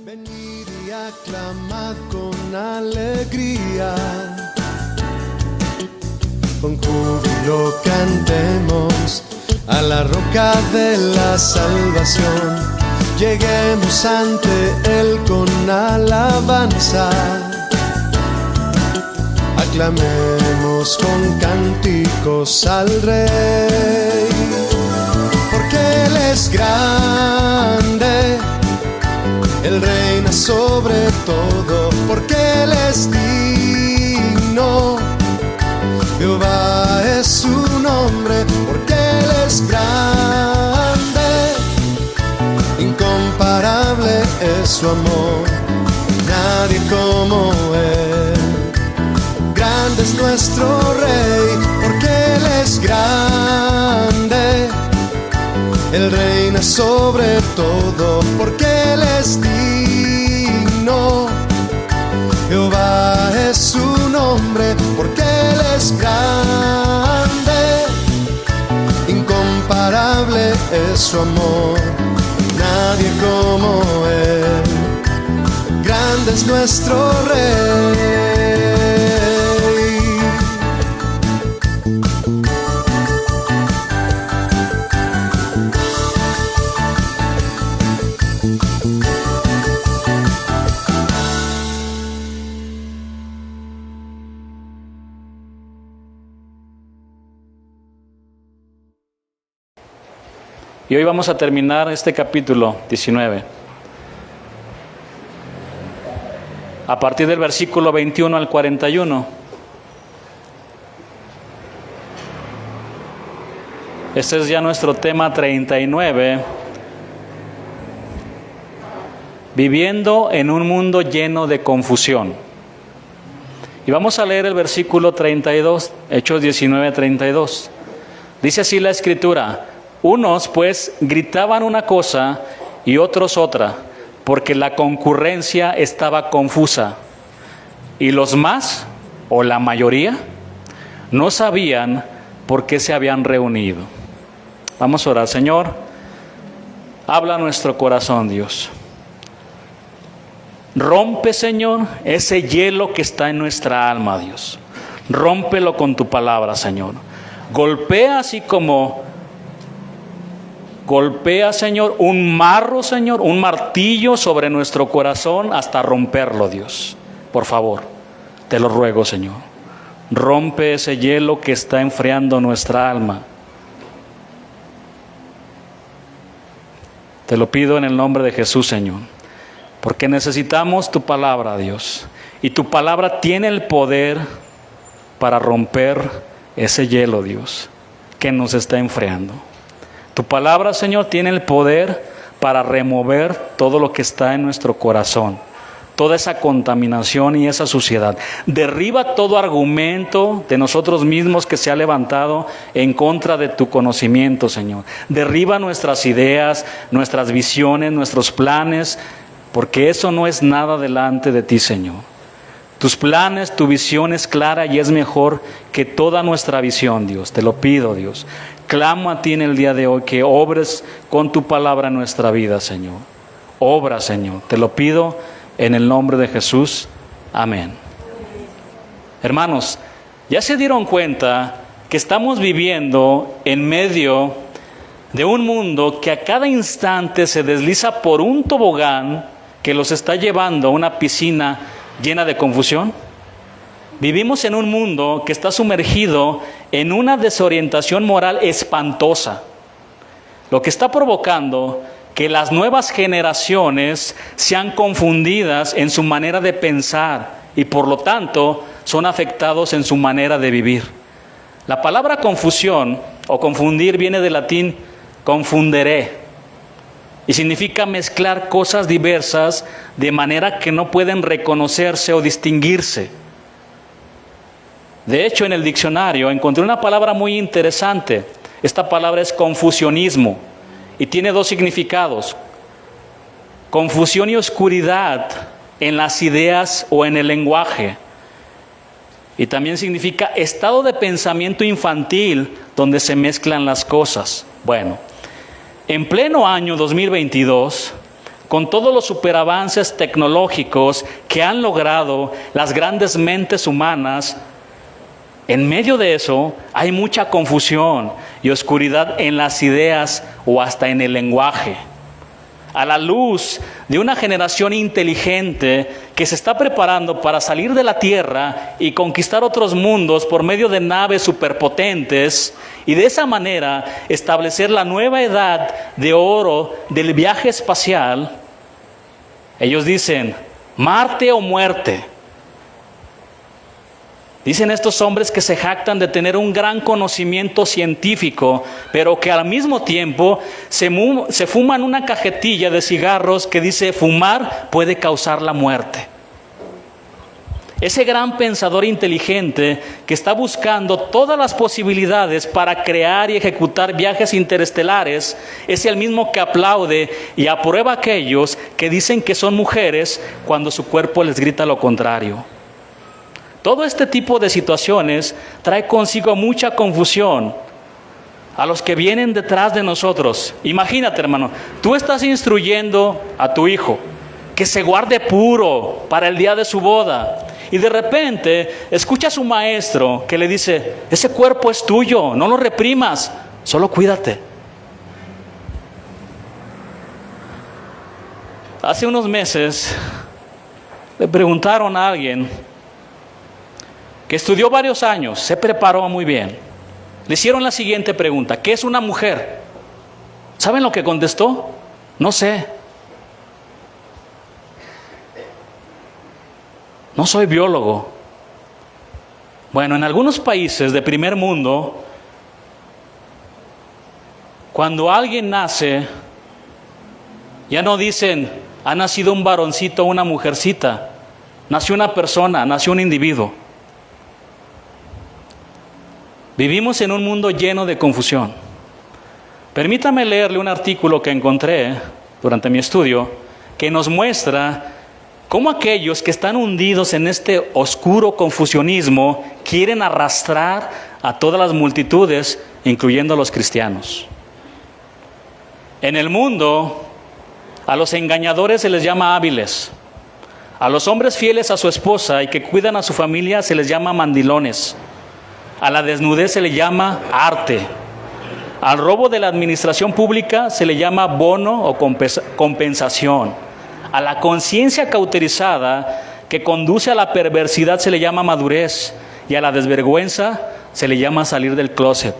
Venid y aclamad con alegría, con júbilo cantemos a la roca de la salvación. Lleguemos ante Él con alabanza, aclamemos con cánticos al Rey, porque Él es grande, Él reina sobre todo, porque Él es digno, Jehová es su nombre, porque Él es grande, incomparable es su amor, nadie como Él. Grande es nuestro Rey, porque Él es grande, Él reina sobre todo, porque Él es digno, Jehová es su nombre, porque Él es grande, incomparable es su amor, nadie como Él. Grande es nuestro Rey. Y hoy vamos a terminar este capítulo 19. A partir del versículo 21 al 41. Este es ya nuestro tema 39. Viviendo en un mundo lleno de confusión. Y vamos a leer el versículo 32, Hechos 19, 32. Dice así la Escritura: unos pues gritaban una cosa y otros otra, porque la concurrencia estaba confusa. Y los más, o la mayoría, no sabían por qué se habían reunido. Vamos a orar. Señor, habla a nuestro corazón, Dios. Rompe, Señor, ese hielo que está en nuestra alma, Dios. Rómpelo con tu palabra, Señor. Golpea así como golpea, Señor, un marro, Señor, un martillo sobre nuestro corazón hasta romperlo, Dios. Por favor, te lo ruego, Señor. Rompe ese hielo que está enfriando nuestra alma. Te lo pido en el nombre de Jesús, Señor, porque necesitamos tu palabra, Dios. Y tu palabra tiene el poder para romper ese hielo, Dios, que nos está enfriando. Tu palabra, Señor, tiene el poder para remover todo lo que está en nuestro corazón, toda esa contaminación y esa suciedad. Derriba todo argumento de nosotros mismos que se ha levantado en contra de tu conocimiento, Señor. Derriba nuestras ideas, nuestras visiones, nuestros planes, porque eso no es nada delante de ti, Señor. Tus planes, tu visión es clara y es mejor que toda nuestra visión, Dios. Te lo pido, Dios. Clamo a ti en el día de hoy que obres con tu palabra en nuestra vida, Señor. Obra, Señor. Te lo pido en el nombre de Jesús. Amén. Hermanos, ¿ya se dieron cuenta que estamos viviendo en medio de un mundo que a cada instante se desliza por un tobogán que los está llevando a una piscina llena de confusión? Vivimos en un mundo que está sumergido en una desorientación moral espantosa, lo que está provocando que las nuevas generaciones sean confundidas en su manera de pensar y por lo tanto son afectados en su manera de vivir. La palabra confusión o confundir viene del latín confundere y significa mezclar cosas diversas de manera que no pueden reconocerse o distinguirse. De hecho, en el diccionario encontré una palabra muy interesante. Esta palabra es confusionismo y tiene dos significados: confusión y oscuridad en las ideas o en el lenguaje. Y también significa estado de pensamiento infantil donde se mezclan las cosas. Bueno, en pleno año 2022, con todos los superavances tecnológicos que han logrado las grandes mentes humanas, en medio de eso hay mucha confusión y oscuridad en las ideas o hasta en el lenguaje. A la luz de una generación inteligente que se está preparando para salir de la tierra y conquistar otros mundos por medio de naves superpotentes y de esa manera establecer la nueva edad de oro del viaje espacial, ellos dicen, Marte o muerte. Dicen estos hombres que se jactan de tener un gran conocimiento científico, pero que al mismo tiempo se fuman una cajetilla de cigarros que dice fumar puede causar la muerte. Ese gran pensador inteligente que está buscando todas las posibilidades para crear y ejecutar viajes interestelares es el mismo que aplaude y aprueba a aquellos que dicen que son mujeres cuando su cuerpo les grita lo contrario. Todo este tipo de situaciones trae consigo mucha confusión a los que vienen detrás de nosotros. Imagínate, hermano, tú estás instruyendo a tu hijo que se guarde puro para el día de su boda. Y de repente escucha a su maestro que le dice, ese cuerpo es tuyo, no lo reprimas, solo cuídate. Hace unos meses le preguntaron a alguien que estudió varios años, se preparó muy bien. Le hicieron la siguiente pregunta, ¿qué es una mujer? ¿Saben lo que contestó? No sé. No soy biólogo. Bueno, en algunos países de primer mundo, cuando alguien nace, ya no dicen, ha nacido un varoncito o una mujercita. Nació una persona, nació un individuo. Vivimos en un mundo lleno de confusión. Permítame leerle un artículo que encontré durante mi estudio que nos muestra cómo aquellos que están hundidos en este oscuro confusionismo quieren arrastrar a todas las multitudes, incluyendo a los cristianos. En el mundo, a los engañadores se les llama hábiles. A los hombres fieles a su esposa y que cuidan a su familia se les llama mandilones. A la desnudez se le llama arte. Al robo de la administración pública se le llama bono o compensación. A la conciencia cauterizada que conduce a la perversidad se le llama madurez. Y a la desvergüenza se le llama salir del closet.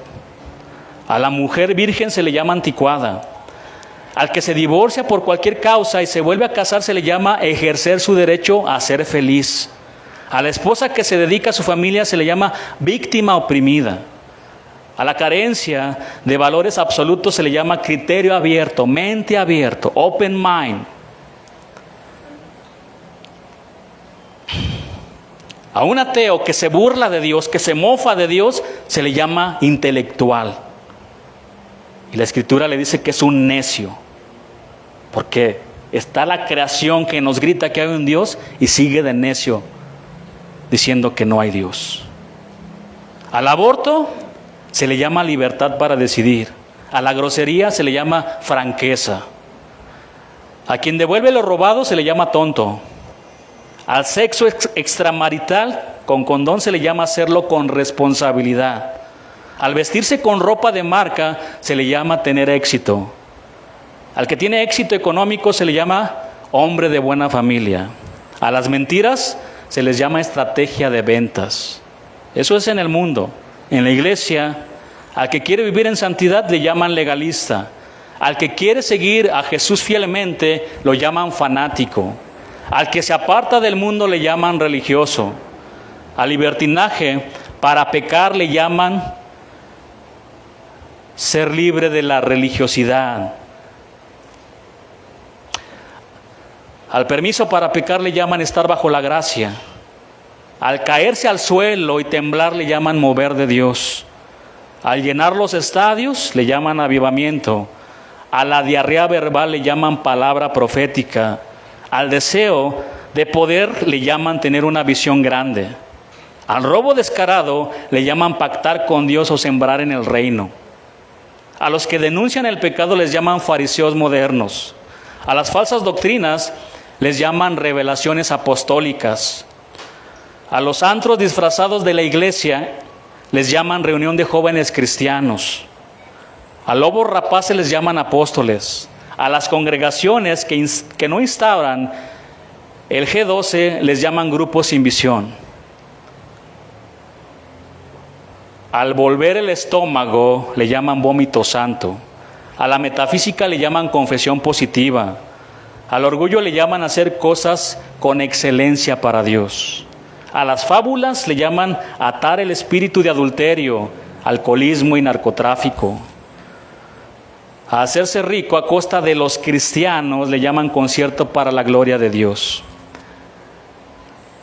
A la mujer virgen se le llama anticuada. Al que se divorcia por cualquier causa y se vuelve a casar se le llama ejercer su derecho a ser feliz. A la esposa que se dedica a su familia se le llama víctima oprimida. A la carencia de valores absolutos se le llama criterio abierto, mente abierto, open mind. A un ateo que se burla de Dios, que se mofa de Dios, se le llama intelectual. Y la Escritura le dice que es un necio, porque está la creación que nos grita que hay un Dios y sigue de necio diciendo que no hay Dios. Al aborto se le llama libertad para decidir. A la grosería se le llama franqueza. A quien devuelve lo robado se le llama tonto. Al sexo extramarital con condón se le llama hacerlo con responsabilidad. Al vestirse con ropa de marca se le llama tener éxito. Al que tiene éxito económico se le llama hombre de buena familia. A las mentiras se les llama estrategia de ventas. Eso es en el mundo. En la iglesia, al que quiere vivir en santidad le llaman legalista. Al que quiere seguir a Jesús fielmente lo llaman fanático. Al que se aparta del mundo le llaman religioso. Al libertinaje, para pecar le llaman ser libre de la religiosidad. Al permiso para pecar le llaman estar bajo la gracia. Al caerse al suelo y temblar le llaman mover de Dios. Al llenar los estadios le llaman avivamiento. A la diarrea verbal le llaman palabra profética. Al deseo de poder le llaman tener una visión grande. Al robo descarado le llaman pactar con Dios o sembrar en el reino. A los que denuncian el pecado les llaman fariseos modernos. A las falsas doctrinas les llaman revelaciones apostólicas. A los antros disfrazados de la iglesia les llaman reunión de jóvenes cristianos. A lobos rapaces les llaman apóstoles. A las congregaciones que no instauran el G12 les llaman grupos sin visión. Al volver el estómago le llaman vómito santo. A la metafísica le llaman confesión positiva. Al orgullo le llaman hacer cosas con excelencia para Dios. A las fábulas le llaman atar el espíritu de adulterio, alcoholismo y narcotráfico. A hacerse rico a costa de los cristianos le llaman concierto para la gloria de Dios.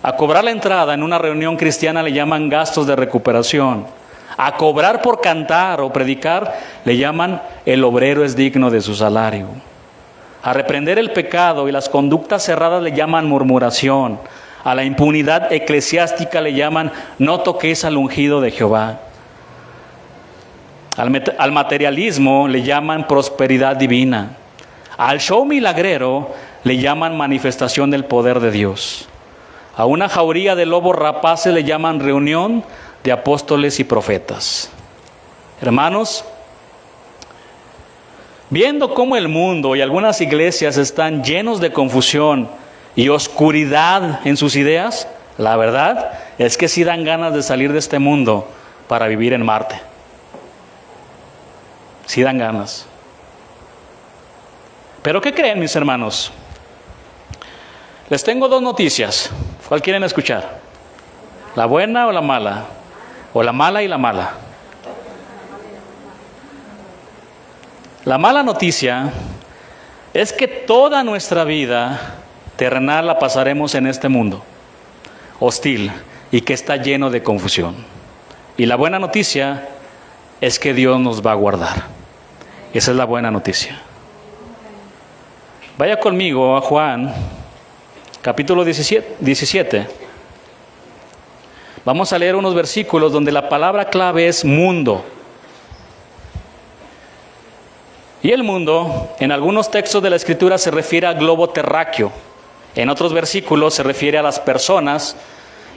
A cobrar la entrada en una reunión cristiana le llaman gastos de recuperación. A cobrar por cantar o predicar le llaman el obrero es digno de su salario. A reprender el pecado y las conductas cerradas le llaman murmuración. A la impunidad eclesiástica le llaman no toquéis al ungido de Jehová. Al materialismo le llaman prosperidad divina. Al show milagrero le llaman manifestación del poder de Dios. A una jauría de lobos rapaces le llaman reunión de apóstoles y profetas. Hermanos, viendo cómo el mundo y algunas iglesias están llenos de confusión y oscuridad en sus ideas, la verdad es que sí dan ganas de salir de este mundo para vivir en Marte. Sí dan ganas. Pero ¿qué creen, mis hermanos? Les tengo dos noticias. ¿Cuál quieren escuchar? ¿La buena o la mala? ¿O la mala y la mala? La mala noticia es que toda nuestra vida terrenal la pasaremos en este mundo hostil y que está lleno de confusión. Y la buena noticia es que Dios nos va a guardar. Esa es la buena noticia. Vaya conmigo a Juan, capítulo 17. Vamos a leer unos versículos donde la palabra clave es mundo. Y el mundo, en algunos textos de la Escritura se refiere al globo terráqueo. En otros versículos se refiere a las personas.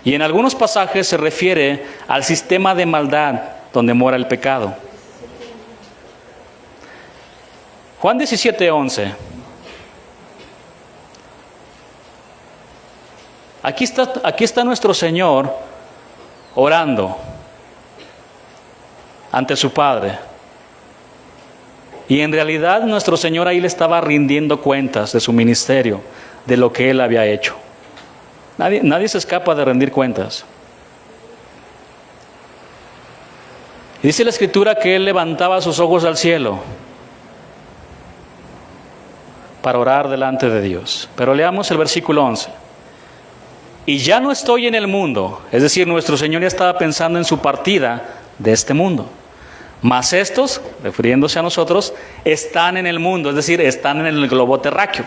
Y en algunos pasajes se refiere al sistema de maldad donde mora el pecado. Juan 17:11. Aquí está nuestro Señor orando ante su Padre. Y en realidad nuestro Señor ahí le estaba rindiendo cuentas de su ministerio, de lo que Él había hecho. Nadie se escapa de rendir cuentas. Y dice la Escritura que Él levantaba sus ojos al cielo para orar delante de Dios. Pero leamos el versículo 11. Y ya no estoy en el mundo, es decir, nuestro Señor ya estaba pensando en su partida de este mundo. Mas estos, refiriéndose a nosotros, están en el mundo, es decir, están en el globo terráqueo.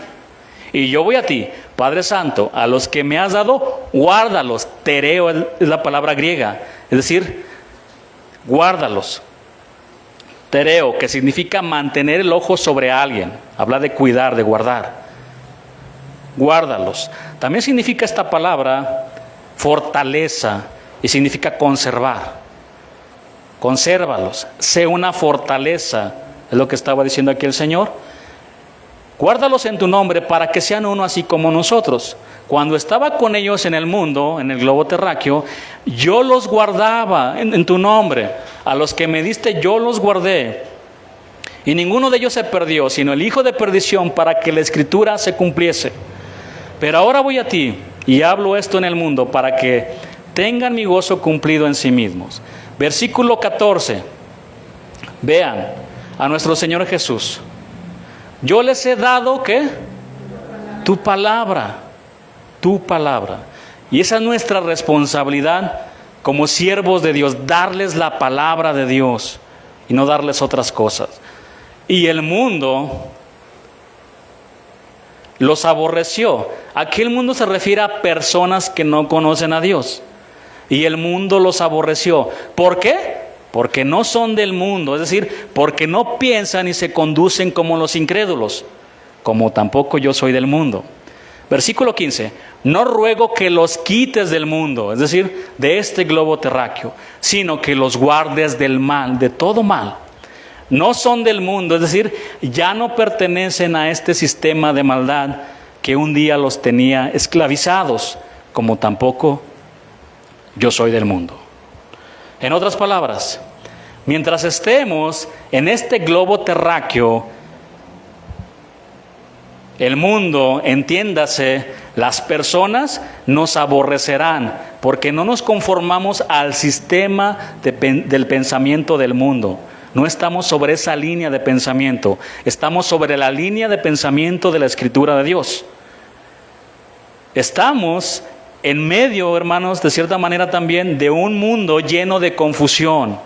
Y yo voy a ti, Padre Santo, a los que me has dado, guárdalos. Tereo es la palabra griega, es decir, guárdalos. Tereo, que significa mantener el ojo sobre alguien, habla de cuidar, de guardar. Guárdalos. También significa esta palabra fortaleza y significa conservar. Consérvalos, sé una fortaleza, es lo que estaba diciendo aquí el Señor. Guárdalos en tu nombre para que sean uno así como nosotros. Cuando estaba con ellos en el mundo, en el globo terráqueo, yo los guardaba en tu nombre. A los que me diste yo los guardé. Y ninguno de ellos se perdió, sino el hijo de perdición, para que la Escritura se cumpliese. Pero ahora voy a ti y hablo esto en el mundo para que tengan mi gozo cumplido en sí mismos. Versículo 14. Vean a nuestro Señor Jesús. Yo les he dado, ¿qué? Tu palabra. Tu palabra. Y esa es nuestra responsabilidad como siervos de Dios, darles la palabra de Dios y no darles otras cosas. Y el mundo los aborreció. Aquí el mundo se refiere a personas que no conocen a Dios. Y el mundo los aborreció. ¿Por qué? Porque no son del mundo, es decir, porque no piensan y se conducen como los incrédulos. como tampoco yo soy del mundo. Versículo 15, no ruego que los quites del mundo, es decir, de este globo terráqueo, sino que los guardes del mal, de todo mal. No son del mundo, es decir, ya no pertenecen a este sistema de maldad que un día los tenía esclavizados, como tampoco yo soy del mundo. En otras palabras, mientras estemos en este globo terráqueo, el mundo, entiéndase, las personas nos aborrecerán porque no nos conformamos al sistema del pensamiento del mundo. No estamos sobre esa línea de pensamiento, estamos sobre la línea de pensamiento de la Escritura de Dios. Estamos en medio, hermanos, de cierta manera también, de un mundo lleno de confusión.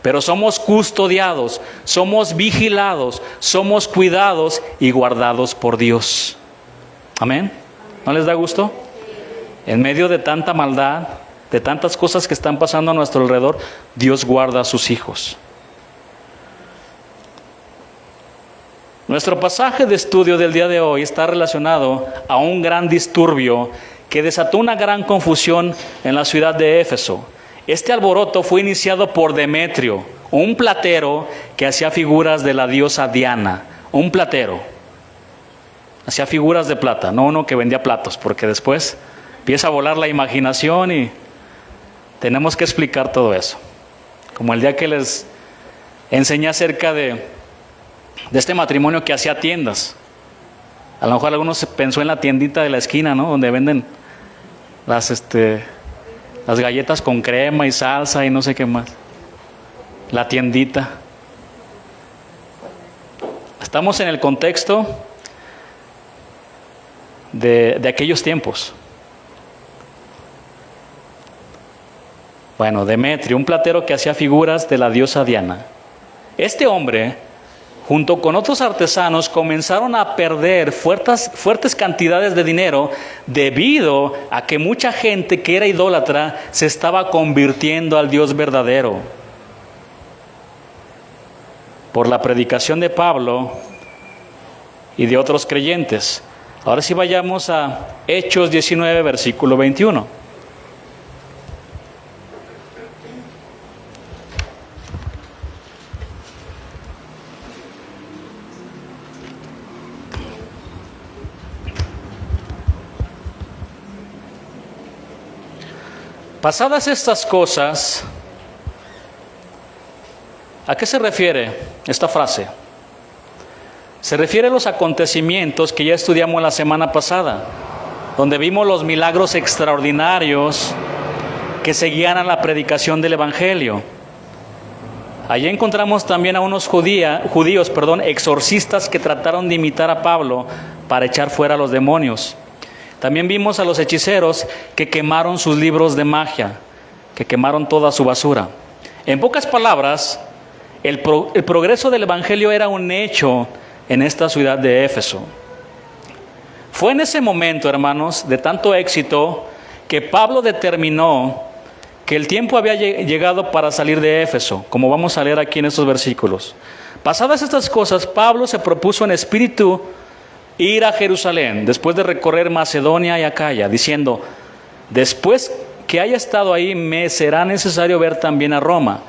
Pero somos custodiados, somos vigilados, somos cuidados y guardados por Dios. Amén. ¿No les da gusto? En medio de tanta maldad, de tantas cosas que están pasando a nuestro alrededor, Dios guarda a sus hijos. Nuestro pasaje de estudio del día de hoy está relacionado a un gran disturbio que desató una gran confusión en la ciudad de Éfeso. Este alboroto fue iniciado por Demetrio, un platero que hacía figuras de la diosa Diana. Un platero. Hacía figuras de plata, no uno que vendía platos, porque después empieza a volar la imaginación y tenemos que explicar todo eso. Como el día que les enseñé acerca de este matrimonio que hacía tiendas. A lo mejor algunos pensó en la tiendita de la esquina, ¿no? Donde venden las galletas con crema y salsa y no sé qué más. La tiendita. Estamos en el contexto de aquellos tiempos. Bueno, Demetrio, un platero que hacía figuras de la diosa Diana. Este hombre, junto con otros artesanos, comenzaron a perder fuertes cantidades de dinero debido a que mucha gente que era idólatra se estaba convirtiendo al Dios verdadero. Por la predicación de Pablo y de otros creyentes. Ahora sí vayamos a Hechos 19, versículo 21. Pasadas estas cosas, ¿a qué se refiere esta frase? Se refiere a los acontecimientos que ya estudiamos la semana pasada, donde vimos los milagros extraordinarios que seguían a la predicación del Evangelio. Allí encontramos también a unos judíos, exorcistas que trataron de imitar a Pablo para echar fuera a los demonios. También vimos a los hechiceros que quemaron sus libros de magia, que quemaron toda su basura. En pocas palabras, el progreso del Evangelio era un hecho en esta ciudad de Éfeso. Fue en ese momento, hermanos, de tanto éxito, que Pablo determinó que el tiempo había llegado para salir de Éfeso, como vamos a leer aquí en estos versículos. Pasadas estas cosas, Pablo se propuso en espíritu ir a Jerusalén, después de recorrer Macedonia y Acaya, diciendo: después que haya estado ahí, me será necesario ver también a Roma.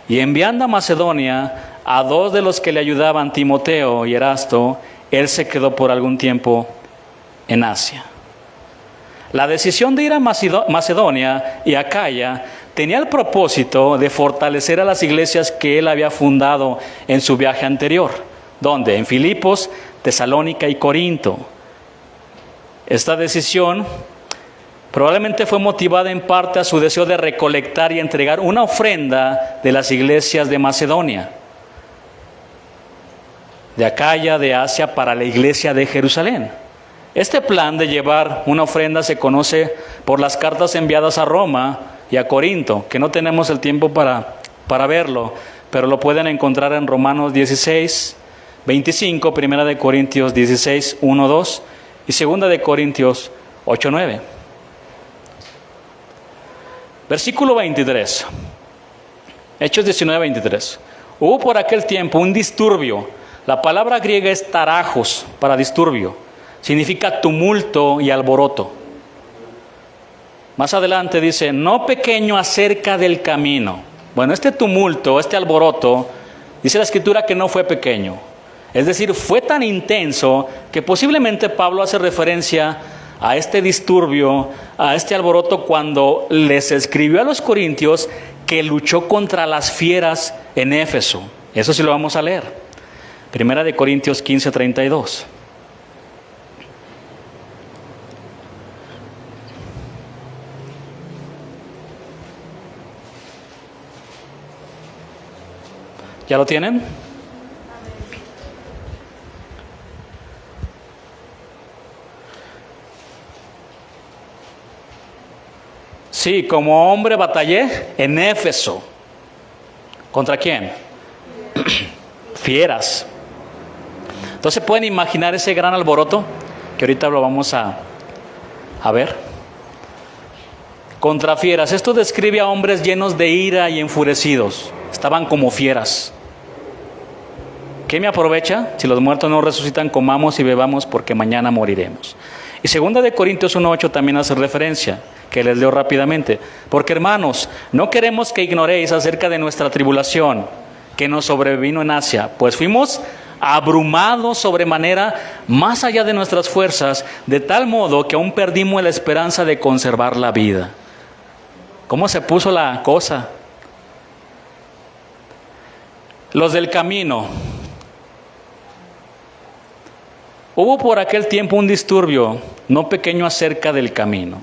Y enviando a Macedonia a dos de los que le ayudaban, Timoteo y Erasto, él se quedó por algún tiempo en Asia. La decisión de ir a Macedonia y Acaya tenía el propósito de fortalecer a las iglesias que él había fundado en su viaje anterior. ¿Dónde? En Filipos, Tesalónica y Corinto. Esta decisión probablemente fue motivada en parte a su deseo de recolectar y entregar una ofrenda de las iglesias de Macedonia, de Acaya, de Asia, para la iglesia de Jerusalén. Este plan de llevar una ofrenda se conoce por las cartas enviadas a Roma y a Corinto, que no tenemos el tiempo para verlo, pero lo pueden encontrar en Romanos 16, 25, 1 Corintios 16, 1, 2 y 2 Corintios 8, 9. Versículo 23. Hechos 19, 23. Hubo por aquel tiempo un disturbio. La palabra griega es tarajos, para disturbio. Significa tumulto y alboroto. Más adelante dice, no pequeño acerca del camino. Bueno, este tumulto, este alboroto, dice la Escritura que no fue pequeño. Es decir, fue tan intenso que posiblemente Pablo hace referencia a este disturbio, a este alboroto cuando les escribió a los corintios que luchó contra las fieras en Éfeso. Eso sí lo vamos a leer. Primera de Corintios 15:32. ¿Ya lo tienen? Sí, como hombre batallé en Éfeso. ¿Contra quién? Fieras. Entonces, ¿pueden imaginar ese gran alboroto? Que ahorita lo vamos a ver. Contra fieras. Esto describe a hombres llenos de ira y enfurecidos. Estaban como fieras. ¿Qué me aprovecha? Si los muertos no resucitan, comamos y bebamos porque mañana moriremos. Y 2 de Corintios 1:8 también hace referencia, que les leo rápidamente. Porque hermanos, no queremos que ignoréis acerca de nuestra tribulación que nos sobrevino en Asia, pues fuimos abrumados sobremanera más allá de nuestras fuerzas, de tal modo que aún perdimos la esperanza de conservar la vida. ¿Cómo se puso la cosa? Los del camino. Hubo por aquel tiempo un disturbio, no pequeño, acerca del camino.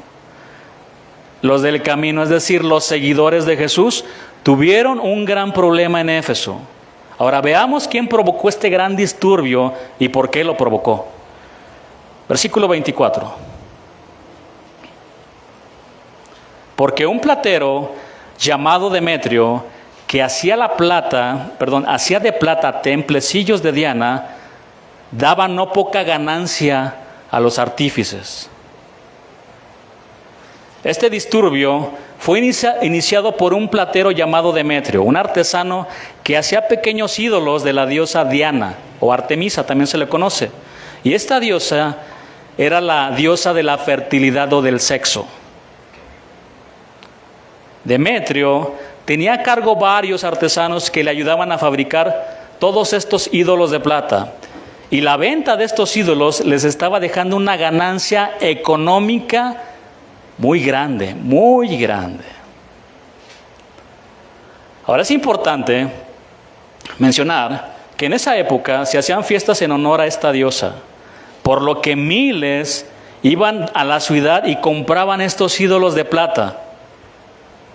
Los del camino, es decir, los seguidores de Jesús, tuvieron un gran problema en Éfeso. Ahora veamos quién provocó este gran disturbio y por qué lo provocó. Versículo 24. Porque un platero llamado Demetrio, que hacía de plata templecillos de Diana, daba no poca ganancia a los artífices. Este disturbio fue iniciado por un platero llamado Demetrio, un artesano que hacía pequeños ídolos de la diosa Diana, o Artemisa también se le conoce. Y esta diosa era la diosa de la fertilidad o del sexo. Demetrio tenía a cargo varios artesanos que le ayudaban a fabricar todos estos ídolos de plata. Y la venta de estos ídolos les estaba dejando una ganancia económica muy grande, muy grande. Ahora es importante mencionar que en esa época se hacían fiestas en honor a esta diosa, por lo que miles iban a la ciudad y compraban estos ídolos de plata,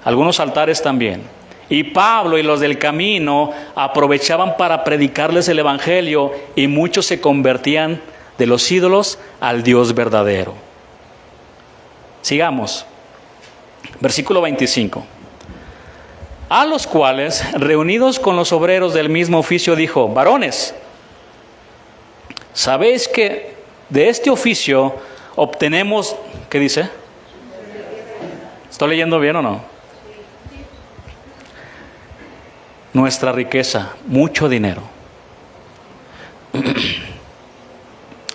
algunos altares también. Y Pablo y los del camino aprovechaban para predicarles el evangelio y muchos se convertían de los ídolos al Dios verdadero. Sigamos. Versículo 25. A los cuales, reunidos con los obreros del mismo oficio, dijo: varones, ¿sabéis que de este oficio obtenemos, qué dice? ¿Estoy leyendo bien o no? Nuestra riqueza, mucho dinero.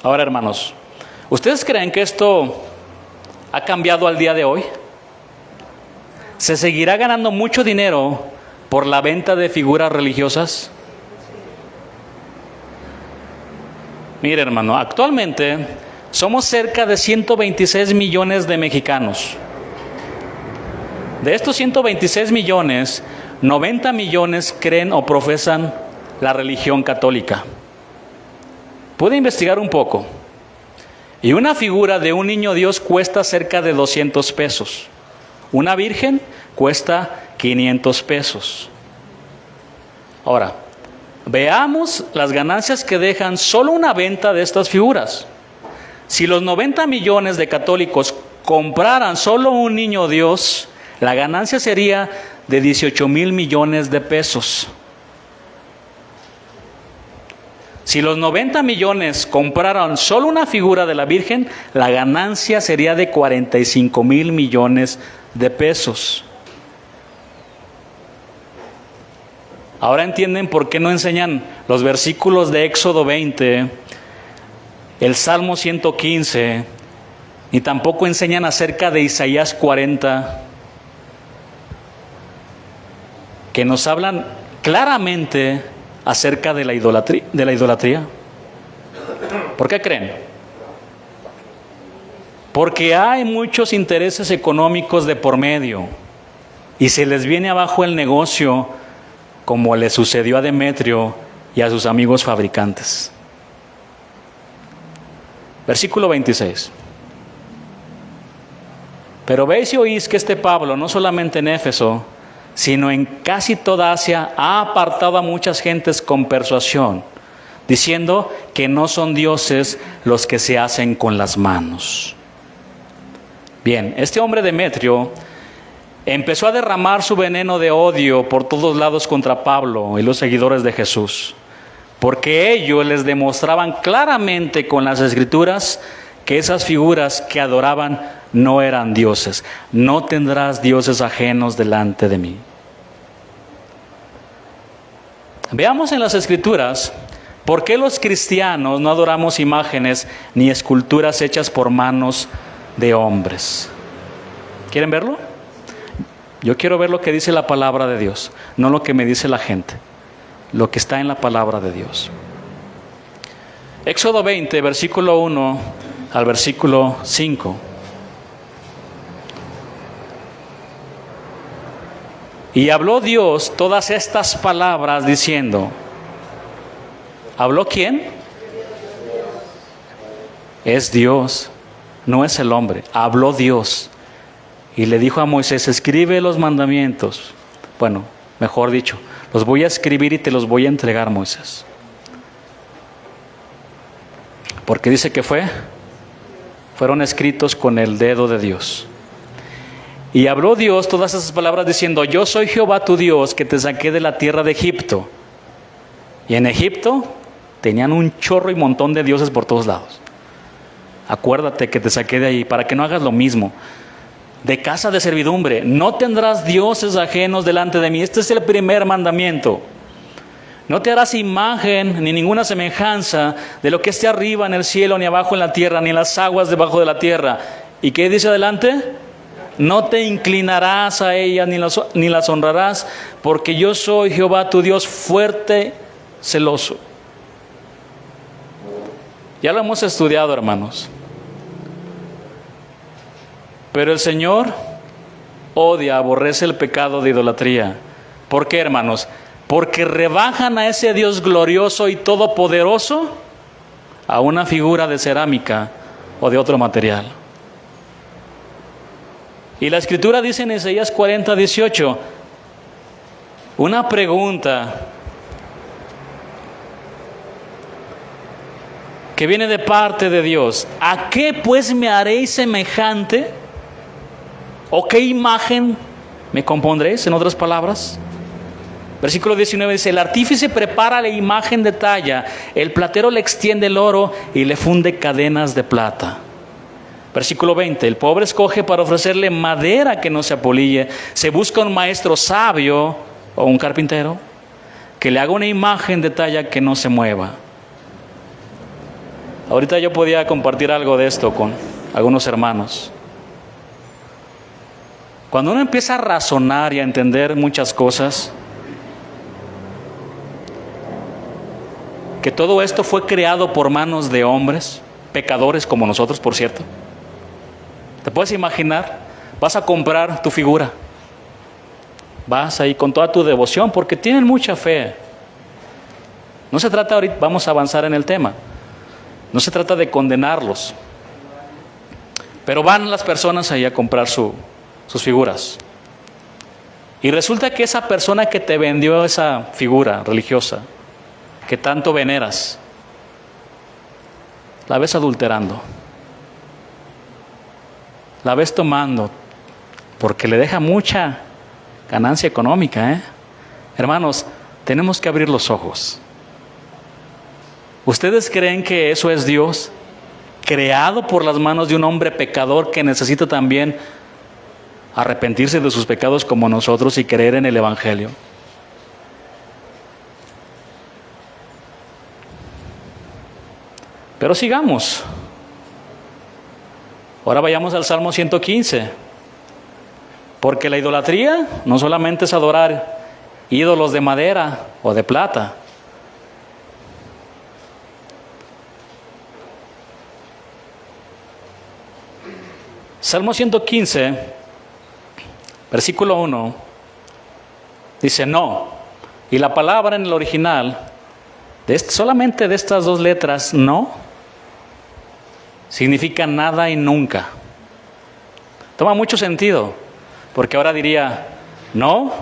Ahora, hermanos, ¿ustedes creen que esto ha cambiado al día de hoy? ¿Se seguirá ganando mucho dinero por la venta de figuras religiosas? Mire, hermano, actualmente somos cerca de 126 millones de mexicanos. De estos 126 millones, 90 millones creen o profesan la religión católica. Puede investigar un poco. Y una figura de un niño Dios cuesta cerca de 200 pesos. Una virgen cuesta 500 pesos. Ahora, veamos las ganancias que dejan solo una venta de estas figuras. Si los 90 millones de católicos compraran solo un niño Dios, la ganancia sería de 18,000 millones de pesos. Si los 90 millones compraran solo una figura de la Virgen, la ganancia sería de 45,000 millones de pesos. Ahora entienden por qué no enseñan los versículos de Éxodo 20, el Salmo 115, ni tampoco enseñan acerca de Isaías 40, que nos hablan claramente acerca de la idolatría. ¿Por qué creen? Porque hay muchos intereses económicos de por medio y se les viene abajo el negocio, como le sucedió a Demetrio y a sus amigos fabricantes. Versículo 26. Pero veis y oís que este Pablo, no solamente en Éfeso, sino en casi toda Asia, ha apartado a muchas gentes con persuasión, diciendo que no son dioses los que se hacen con las manos. Bien, este hombre Demetrio empezó a derramar su veneno de odio por todos lados contra Pablo y los seguidores de Jesús, porque ellos les demostraban claramente con las Escrituras que esas figuras que adoraban no eran dioses. No tendrás dioses ajenos delante de mí. Veamos en las Escrituras por qué los cristianos no adoramos imágenes ni esculturas hechas por manos de hombres. ¿Quieren verlo? Yo quiero ver lo que dice la palabra de Dios, no lo que me dice la gente, lo que está en la palabra de Dios. Éxodo 20, versículo 1 al versículo 5. Y habló Dios todas estas palabras diciendo, ¿habló quién? Es Dios, no es el hombre. Habló Dios. Y le dijo a Moisés, escribe los mandamientos. Bueno, mejor dicho, los voy a escribir y te los voy a entregar, Moisés. Porque dice que fueron escritos con el dedo de Dios. Y habló Dios todas esas palabras diciendo, yo soy Jehová tu Dios que te saqué de la tierra de Egipto. Y en Egipto tenían un chorro y montón de dioses por todos lados. Acuérdate que te saqué de ahí para que no hagas lo mismo. De casa de servidumbre, no tendrás dioses ajenos delante de mí. Este es el primer mandamiento. No te harás imagen ni ninguna semejanza de lo que esté arriba en el cielo, ni abajo en la tierra, ni en las aguas debajo de la tierra. ¿Y qué dice adelante? No te inclinarás a ellas ni las honrarás, porque yo soy Jehová tu Dios fuerte, celoso. Ya lo hemos estudiado, hermanos. Pero el Señor odia, aborrece el pecado de idolatría. ¿Por qué, hermanos? Porque rebajan a ese Dios glorioso y todopoderoso a una figura de cerámica o de otro material. Y la Escritura dice en Isaías 40, 18, una pregunta que viene de parte de Dios. ¿A qué pues me haréis semejante? ¿O qué imagen me compondréis? En otras palabras. Versículo 19 dice, el artífice prepara la imagen de talla, el platero le extiende el oro y le funde cadenas de plata. Versículo 20, el pobre escoge para ofrecerle madera que no se apolille. Se busca un maestro sabio o un carpintero que le haga una imagen de talla que no se mueva. Ahorita yo podía compartir algo de esto con algunos hermanos. Cuando uno empieza a razonar y a entender muchas cosas, que todo esto fue creado por manos de hombres, pecadores como nosotros, por cierto. ¿Te puedes imaginar? Vas a comprar tu figura. Vas ahí con toda tu devoción porque tienen mucha fe. No se trata ahorita, vamos a avanzar en el tema. No se trata de condenarlos. Pero van las personas ahí a comprar sus figuras. Y resulta que esa persona que te vendió esa figura religiosa, que tanto veneras, la ves adulterando. La ves tomando, porque le deja mucha ganancia económica, Hermanos, tenemos que abrir los ojos. ¿Ustedes creen que eso es Dios? Creado por las manos de un hombre pecador que necesita también arrepentirse de sus pecados como nosotros y creer en el Evangelio. Pero sigamos. Ahora vayamos al Salmo 115. Porque la idolatría no solamente es adorar ídolos de madera o de plata. Salmo 115, versículo 1, dice no. Y la palabra en el original, solamente de estas dos letras, no, significa nada y nunca. Toma mucho sentido, porque ahora diría, no,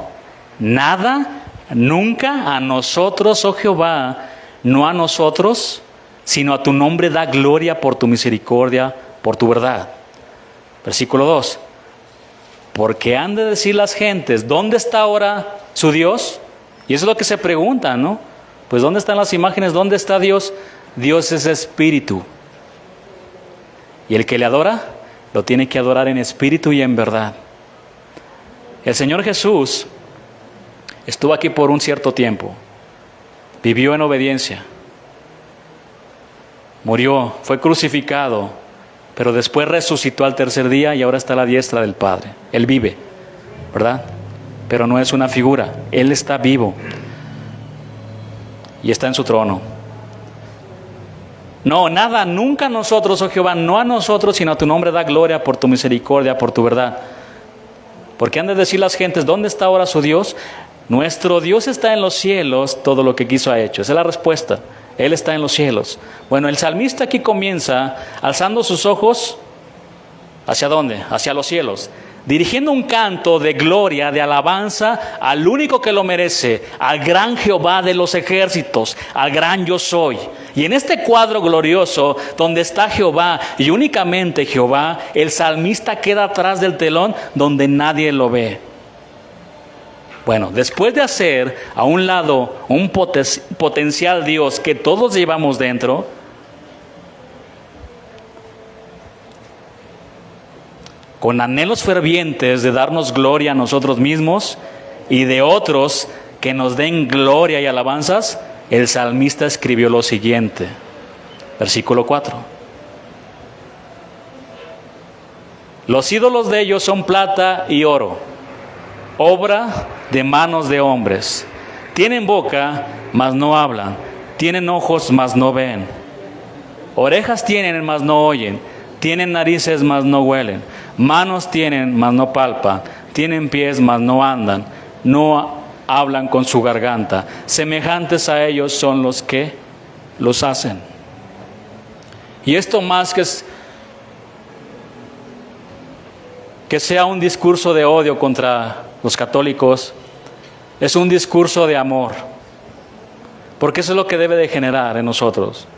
nada, nunca, a nosotros, oh Jehová, no a nosotros, sino a tu nombre da gloria por tu misericordia, por tu verdad. Versículo 2. Porque han de decir las gentes, ¿dónde está ahora su Dios? Y eso es lo que se pregunta, ¿no? Pues ¿dónde están las imágenes? ¿Dónde está Dios? Dios es espíritu. Y el que le adora, lo tiene que adorar en espíritu y en verdad. El Señor Jesús estuvo aquí por un cierto tiempo. Vivió en obediencia. Murió, fue crucificado. Pero después resucitó al tercer día y ahora está a la diestra del Padre. Él vive, ¿verdad? Pero no es una figura. Él está vivo. Y está en su trono. No, nada, nunca a nosotros, oh Jehová, no a nosotros, sino a tu nombre da gloria por tu misericordia, por tu verdad. Porque han de decir las gentes, ¿dónde está ahora su Dios? Nuestro Dios está en los cielos, todo lo que quiso ha hecho. Esa es la respuesta. Él está en los cielos. Bueno, el salmista aquí comienza alzando sus ojos, ¿hacia dónde? Hacia los cielos, dirigiendo un canto de gloria, de alabanza al único que lo merece, al gran Jehová de los ejércitos, al gran yo soy. Y en este cuadro glorioso, donde está Jehová y únicamente Jehová, el salmista queda atrás del telón donde nadie lo ve. Bueno, después de hacer a un lado un potencial Dios que todos llevamos dentro, con anhelos fervientes de darnos gloria a nosotros mismos y de otros que nos den gloria y alabanzas, el salmista escribió lo siguiente, versículo 4. Los ídolos de ellos son plata y oro, obra de manos de hombres. Tienen boca, mas no hablan. Tienen ojos, mas no ven. Orejas tienen, mas no oyen. Tienen narices, mas no huelen. Manos tienen, mas no palpan. Tienen pies, mas no andan. No hablan con su garganta. Semejantes a ellos son los que los hacen. Y esto más que sea un discurso de odio contra los católicos, es un discurso de amor, porque eso es lo que debe de generar en nosotros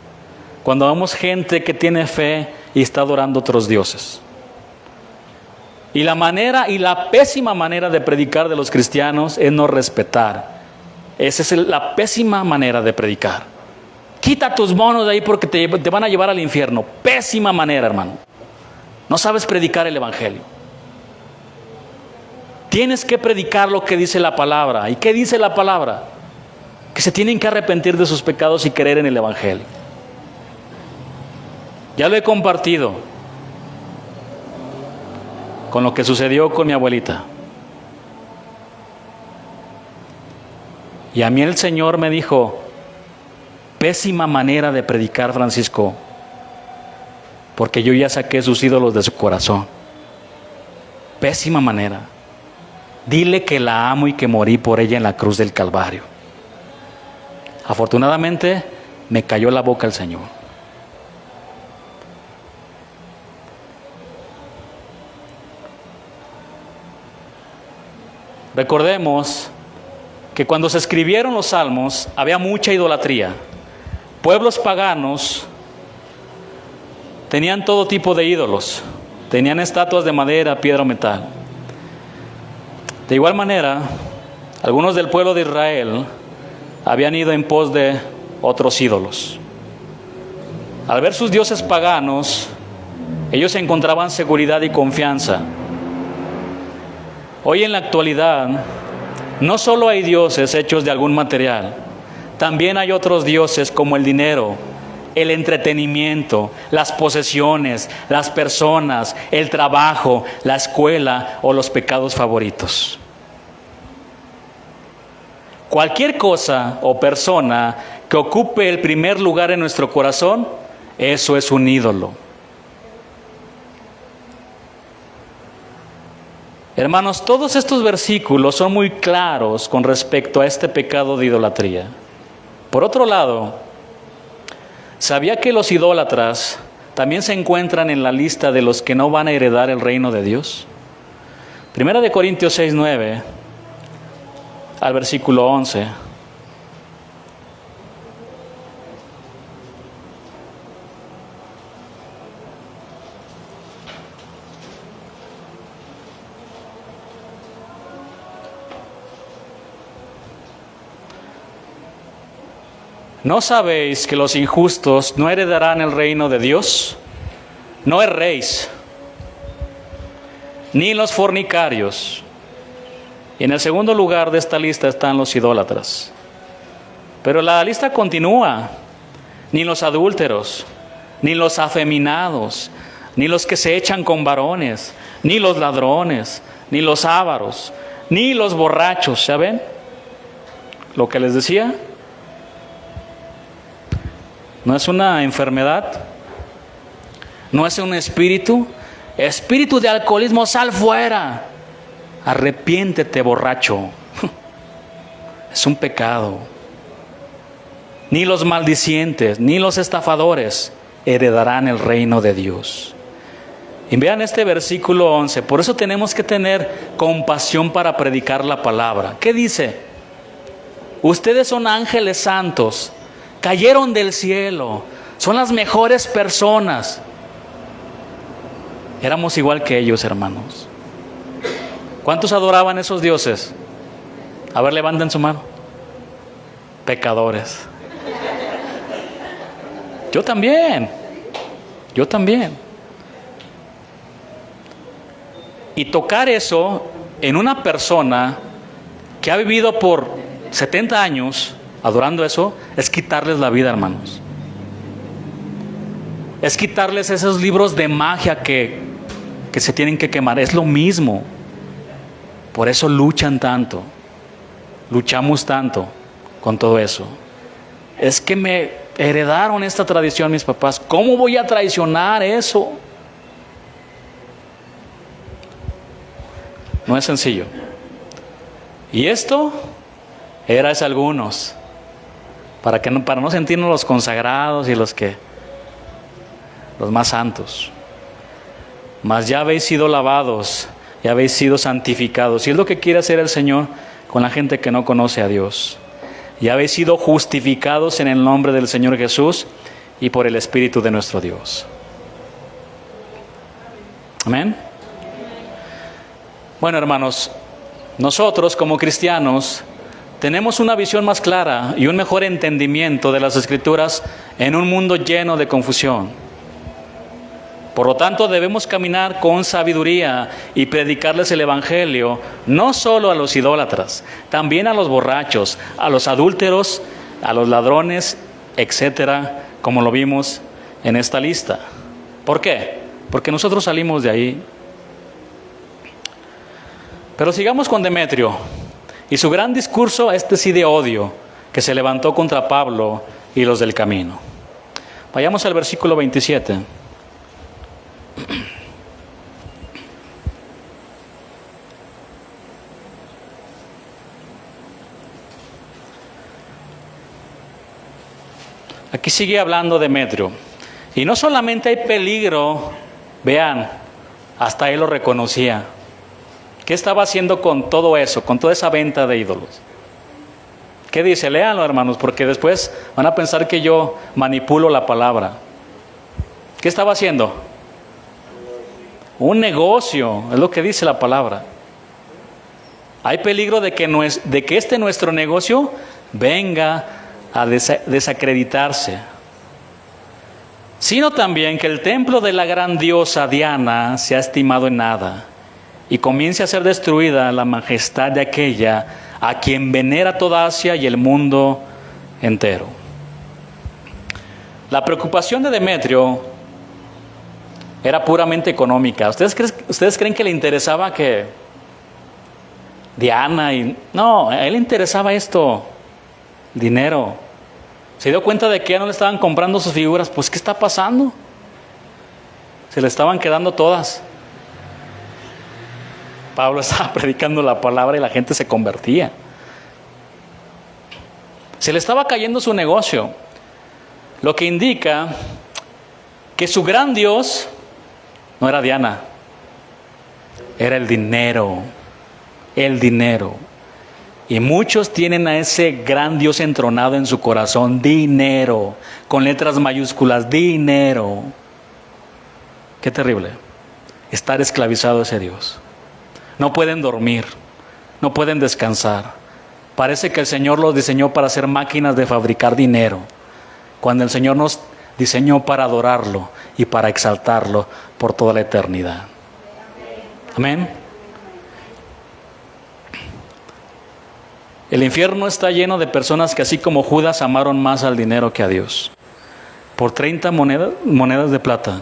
cuando vemos gente que tiene fe y está adorando otros dioses. Y la pésima manera de predicar de los cristianos es no respetar. Esa es la pésima manera de predicar. Quita tus monos de ahí porque te van a llevar al infierno. Pésima manera, hermano. No sabes predicar el evangelio. Tienes que predicar lo que dice la palabra. ¿Y qué dice la palabra? Que se tienen que arrepentir de sus pecados y creer en el evangelio. Ya lo he compartido con lo que sucedió con mi abuelita. Y a mí el Señor me dijo, pésima manera de predicar, Francisco, porque yo ya saqué sus ídolos de su corazón. Pésima manera. Dile que la amo y que morí por ella en la cruz del Calvario. Afortunadamente, me cayó la boca el Señor. Recordemos que cuando se escribieron los salmos, había mucha idolatría. Pueblos paganos tenían todo tipo de ídolos. Tenían estatuas de madera, piedra o metal. De igual manera, algunos del pueblo de Israel habían ido en pos de otros ídolos. Al ver sus dioses paganos, ellos encontraban seguridad y confianza. Hoy en la actualidad, no solo hay dioses hechos de algún material, también hay otros dioses como el dinero, el entretenimiento, las posesiones, las personas, el trabajo, la escuela o los pecados favoritos. Cualquier cosa o persona que ocupe el primer lugar en nuestro corazón, eso es un ídolo. Hermanos, todos estos versículos son muy claros con respecto a este pecado de idolatría. Por otro lado, ¿sabía que los idólatras también se encuentran en la lista de los que no van a heredar el reino de Dios? Primera de Corintios 6:9 al versículo 11. ¿No sabéis que los injustos no heredarán el reino de Dios? No erréis, ni los fornicarios. Y en el segundo lugar de esta lista están los idólatras. Pero la lista continúa. Ni los adúlteros, ni los afeminados, ni los que se echan con varones, ni los ladrones, ni los ávaros, ni los borrachos. ¿Saben lo que les decía? No es una enfermedad, no es un espíritu de alcoholismo, sal fuera, arrepiéntete, borracho. Es un pecado. Ni los maldicientes, ni los estafadores heredarán el reino de Dios. Y vean este versículo 11, por eso tenemos que tener compasión para predicar la palabra. ¿Qué dice? Ustedes son ángeles santos, cayeron del cielo, son las mejores personas. Éramos igual que ellos, hermanos. ¿Cuántos adoraban a esos dioses? A ver, levanten su mano. Pecadores. Yo también. Y tocar eso en una persona que ha vivido por 70 años adorando eso, es quitarles la vida, hermanos. Es quitarles esos libros de magia que se tienen que quemar. Es lo mismo. Por eso luchan tanto. Luchamos tanto con todo eso. Es que me heredaron esta tradición mis papás. ¿Cómo voy a traicionar eso? No es sencillo. Y esto erais algunos, para no sentirnos los consagrados y los más santos. Mas ya habéis sido lavados, ya habéis sido santificados. Y es lo que quiere hacer el Señor con la gente que no conoce a Dios. Ya habéis sido justificados en el nombre del Señor Jesús y por el Espíritu de nuestro Dios. Amén. Bueno, hermanos, nosotros como cristianos tenemos una visión más clara y un mejor entendimiento de las Escrituras en un mundo lleno de confusión. Por lo tanto, debemos caminar con sabiduría y predicarles el Evangelio, no solo a los idólatras, también a los borrachos, a los adúlteros, a los ladrones, etcétera, como lo vimos en esta lista. ¿Por qué? Porque nosotros salimos de ahí. Pero sigamos con Demetrio y su gran discurso, sí de odio, que se levantó contra Pablo y los del camino. Vayamos al versículo 27. Aquí sigue hablando Demetrio. Y no solamente hay peligro, vean, hasta él lo reconocía. ¿Qué estaba haciendo con todo eso, con toda esa venta de ídolos? ¿Qué dice? Léanlo, hermanos, porque después van a pensar que yo manipulo la palabra. ¿Qué estaba haciendo? Un negocio, es lo que dice la palabra. Hay peligro de que este nuestro negocio venga a desacreditarse. Sino también que el templo de la gran diosa Diana se ha estimado en nada y comience a ser destruida la majestad de aquella a quien venera toda Asia y el mundo entero. La preocupación de Demetrio era puramente económica. ¿Ustedes creen que le interesaba que Diana y... No, a él le interesaba esto, dinero. Se dio cuenta de que ya no le estaban comprando sus figuras. Pues, ¿qué está pasando? Se le estaban quedando todas. Pablo estaba predicando la palabra y la gente se convertía. Se le estaba cayendo su negocio, lo que indica que su gran Dios no era Diana, era el dinero. El dinero. Y muchos tienen a ese gran Dios entronado en su corazón, dinero, con letras mayúsculas, dinero. Qué terrible, estar esclavizado a ese Dios. No pueden dormir, no pueden descansar. Parece que el Señor los diseñó para ser máquinas de fabricar dinero, cuando el Señor nos diseñó para adorarlo y para exaltarlo por toda la eternidad. Amén. El infierno está lleno de personas que, así como Judas, amaron más al dinero que a Dios. Por 30 monedas de plata.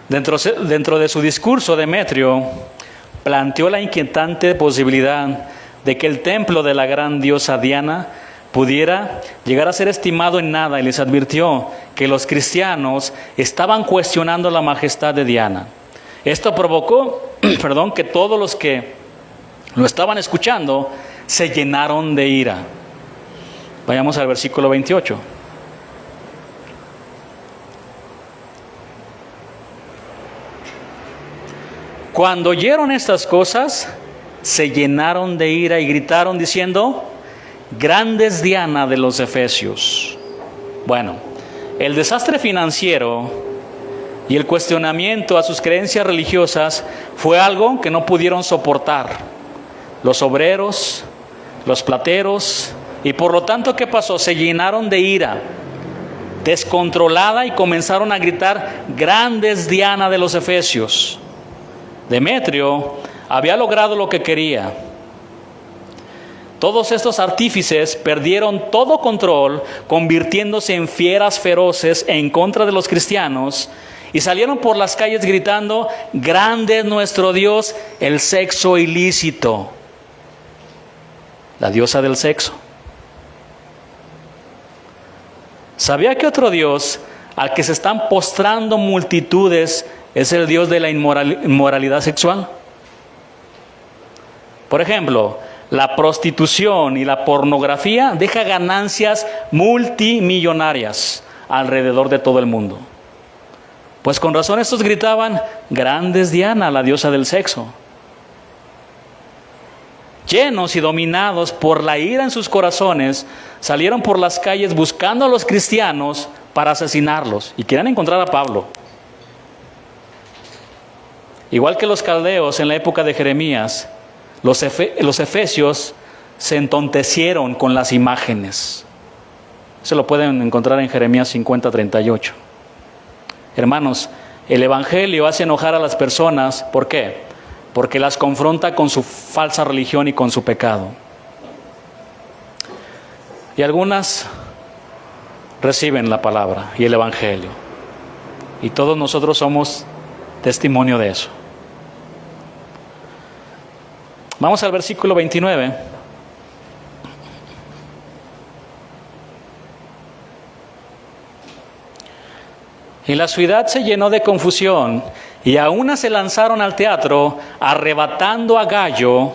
Dentro de su discurso, Demetrio planteó la inquietante posibilidad de que el templo de la gran diosa Diana pudiera llegar a ser estimado en nada, y les advirtió que los cristianos estaban cuestionando la majestad de Diana. Esto provocó, que todos los que lo estaban escuchando se llenaron de ira. Vayamos al versículo 28. Cuando oyeron estas cosas, se llenaron de ira y gritaron diciendo: grande es Diana de los Efesios. Bueno, el desastre financiero y el cuestionamiento a sus creencias religiosas fue algo que no pudieron soportar los obreros, los plateros, y por lo tanto, ¿qué pasó? Se llenaron de ira descontrolada y comenzaron a gritar: grande es Diana de los Efesios. Demetrio había logrado lo que quería. Todos estos artífices perdieron todo control, convirtiéndose en fieras feroces en contra de los cristianos, y salieron por las calles gritando: grande es nuestro Dios, el sexo ilícito. La diosa del sexo. ¿Sabía que otro Dios al que se están postrando multitudes es el Dios de la inmoralidad sexual? Por ejemplo, la prostitución y la pornografía deja ganancias multimillonarias alrededor de todo el mundo. Pues con razón estos gritaban: grande es Diana, la diosa del sexo. Llenos y dominados por la ira en sus corazones, salieron por las calles buscando a los cristianos para asesinarlos, y querían encontrar a Pablo. Igual que los caldeos en la época de Jeremías, los efesios se entontecieron con las imágenes. Se lo pueden encontrar en Jeremías 50:38. Hermanos, el Evangelio hace enojar a las personas. ¿Por qué? Porque las confronta con su falsa religión y con su pecado. Y algunas reciben la palabra y el Evangelio. Y todos nosotros somos testimonio de eso. Vamos al versículo 29. Y la ciudad se llenó de confusión, y a una se lanzaron al teatro, arrebatando a Gayo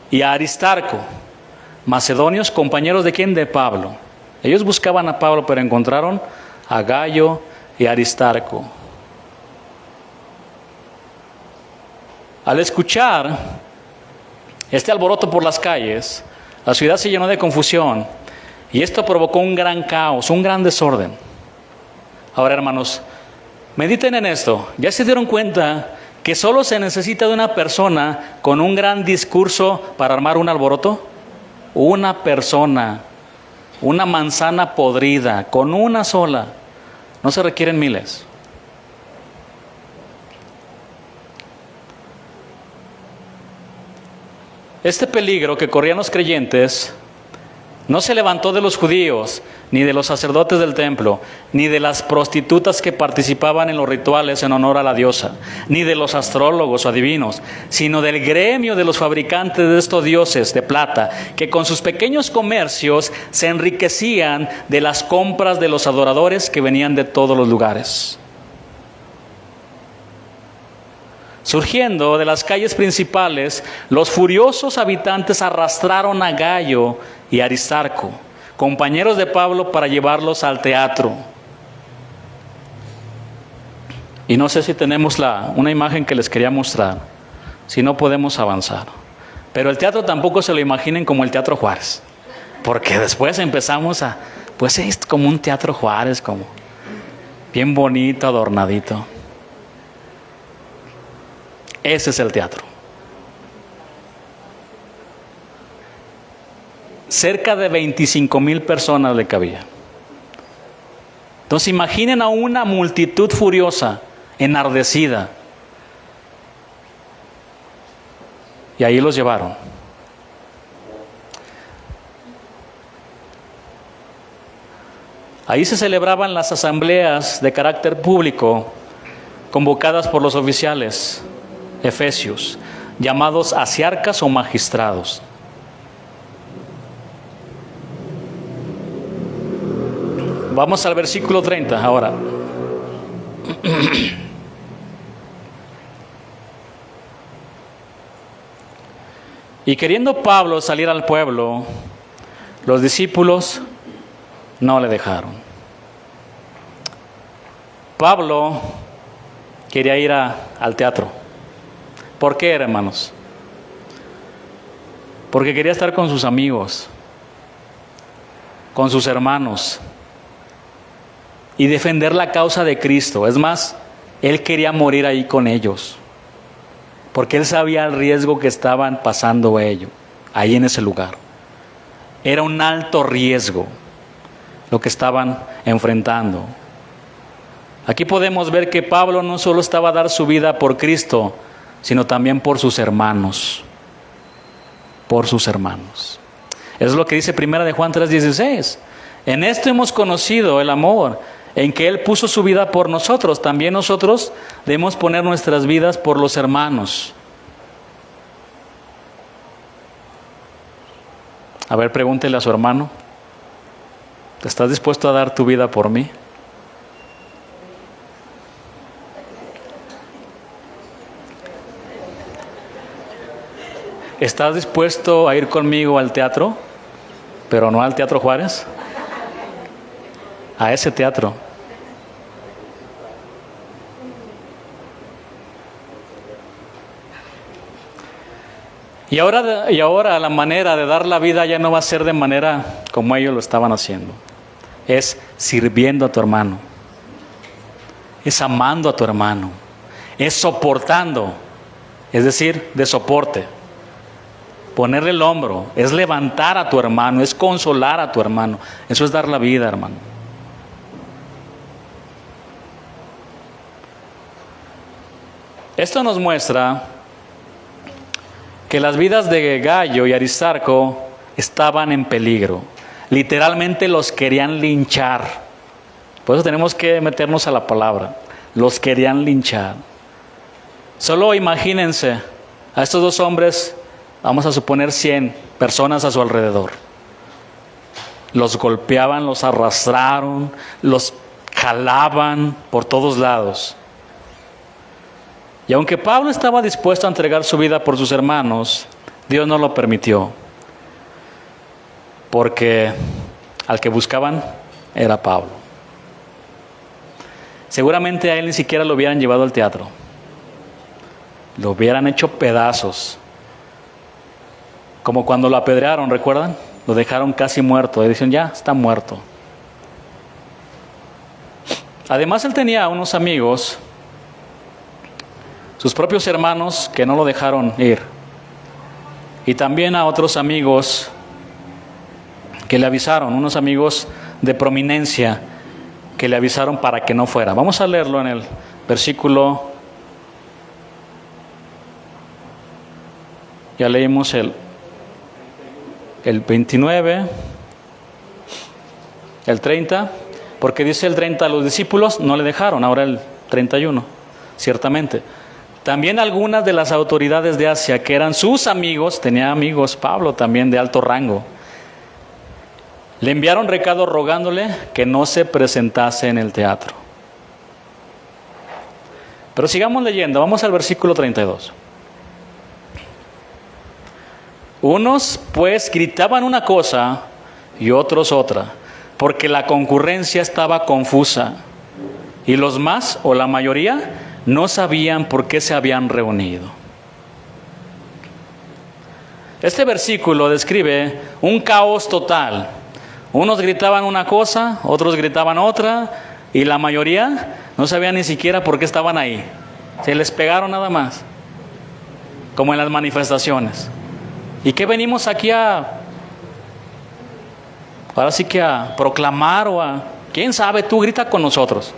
y a Aristarco, macedonios, compañeros de ¿quién? De Pablo. Ellos buscaban a Pablo, pero encontraron a Gayo y a Aristarco. Al escuchar este alboroto por las calles, la ciudad se llenó de confusión, y esto provocó un gran caos, un gran desorden. Ahora, hermanos, mediten en esto. ¿Ya se dieron cuenta que solo se necesita de una persona con un gran discurso para armar un alboroto? Una persona, una manzana podrida, con una sola. No se requieren miles. Este peligro que corrían los creyentes No se levantó de los judíos, ni de los sacerdotes del templo, ni de las prostitutas que participaban en los rituales en honor a la diosa, ni de los astrólogos o adivinos, sino del gremio de los fabricantes de estos dioses de plata, que con sus pequeños comercios se enriquecían de las compras de los adoradores que venían de todos los lugares. Surgiendo de las calles principales, los furiosos habitantes arrastraron a Gayo y Aristarco, compañeros de Pablo, para llevarlos al teatro. Y no sé si tenemos una imagen que les quería mostrar, si no podemos avanzar. Pero el teatro tampoco se lo imaginen como el Teatro Juárez, porque después empezamos pues es como un Teatro Juárez, como bien bonito, adornadito. Ese es el teatro. Cerca de 25,000 personas le cabía. Entonces imaginen a una multitud furiosa, enardecida. Y ahí los llevaron. Ahí se celebraban las asambleas de carácter público convocadas por los oficiales efesios, llamados asiarcas o magistrados. Vamos al versículo 30 ahora. Y queriendo Pablo salir al pueblo, los discípulos no le dejaron. Pablo quería ir al teatro. ¿Por qué, hermanos? Porque quería estar con sus amigos, con sus hermanos, y defender la causa de Cristo. Es más, él quería morir ahí con ellos, porque él sabía el riesgo que estaban pasando ellos, ahí en ese lugar. Era un alto riesgo lo que estaban enfrentando. Aquí podemos ver que Pablo no solo estaba a dar su vida por Cristo, sino también por sus hermanos. Por sus hermanos. Eso es lo que dice 1 de Juan 3:16. En esto hemos conocido el amor, en que Él puso su vida por nosotros. También nosotros debemos poner nuestras vidas por los hermanos. A ver, pregúntele a su hermano: ¿estás dispuesto a dar tu vida por mí? ¿Estás dispuesto a ir conmigo al teatro? Pero no al Teatro Juárez. A ese teatro. Y ahora la manera de dar la vida ya no va a ser de manera como ellos lo estaban haciendo. Es sirviendo a tu hermano. Es amando a tu hermano. Es soportando. Es decir, de soporte. Ponerle el hombro, es levantar a tu hermano, es consolar a tu hermano. Eso es dar la vida, hermano. Esto nos muestra que las vidas de Gayo y Aristarco estaban en peligro. Literalmente los querían linchar. Por eso tenemos que meternos a la palabra. Los querían linchar. Solo imagínense a estos dos hombres. Vamos a suponer 100 personas a su alrededor. Los golpeaban, los arrastraron, los jalaban por todos lados. Y aunque Pablo estaba dispuesto a entregar su vida por sus hermanos, Dios no lo permitió. Porque al que buscaban era Pablo. Seguramente a él ni siquiera lo hubieran llevado al teatro. Lo hubieran hecho pedazos. Como cuando lo apedrearon, ¿recuerdan? Lo dejaron casi muerto. Y dicen, ya, está muerto. Además, él tenía unos amigos, sus propios hermanos, que no lo dejaron ir. Y también a otros amigos que le avisaron, unos amigos de prominencia, que le avisaron para que no fuera. Vamos a leerlo en el versículo. Ya leímos el 29 el 30, porque dice el 30 a los discípulos, no le dejaron, ahora el 31, ciertamente. También algunas de las autoridades de Asia, que eran sus amigos, tenía amigos Pablo también de alto rango, le enviaron recado rogándole que no se presentase en el teatro. Pero sigamos leyendo, vamos al versículo 32. Unos pues gritaban una cosa y otros otra, porque la concurrencia estaba confusa, y los más, o la mayoría, no sabían por qué se habían reunido. Este versículo describe un caos total. Unos gritaban una cosa, otros gritaban otra, y la mayoría no sabían ni siquiera por qué estaban ahí. Se les pegaron nada más, como en las manifestaciones. ¿Y qué venimos aquí ahora sí que a proclamar o a... ¿Quién sabe? Tú grita con nosotros.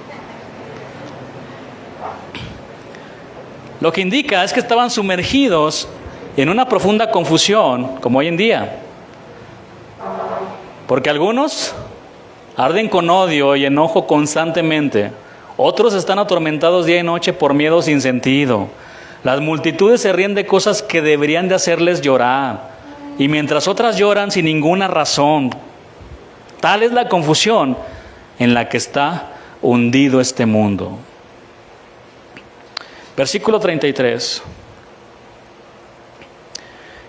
Lo que indica es que estaban sumergidos en una profunda confusión, como hoy en día. Porque algunos arden con odio y enojo constantemente. Otros están atormentados día y noche por miedo sin sentido. Las multitudes se ríen de cosas que deberían de hacerles llorar. Y mientras otras lloran sin ninguna razón. Tal es la confusión en la que está hundido este mundo. Versículo 33.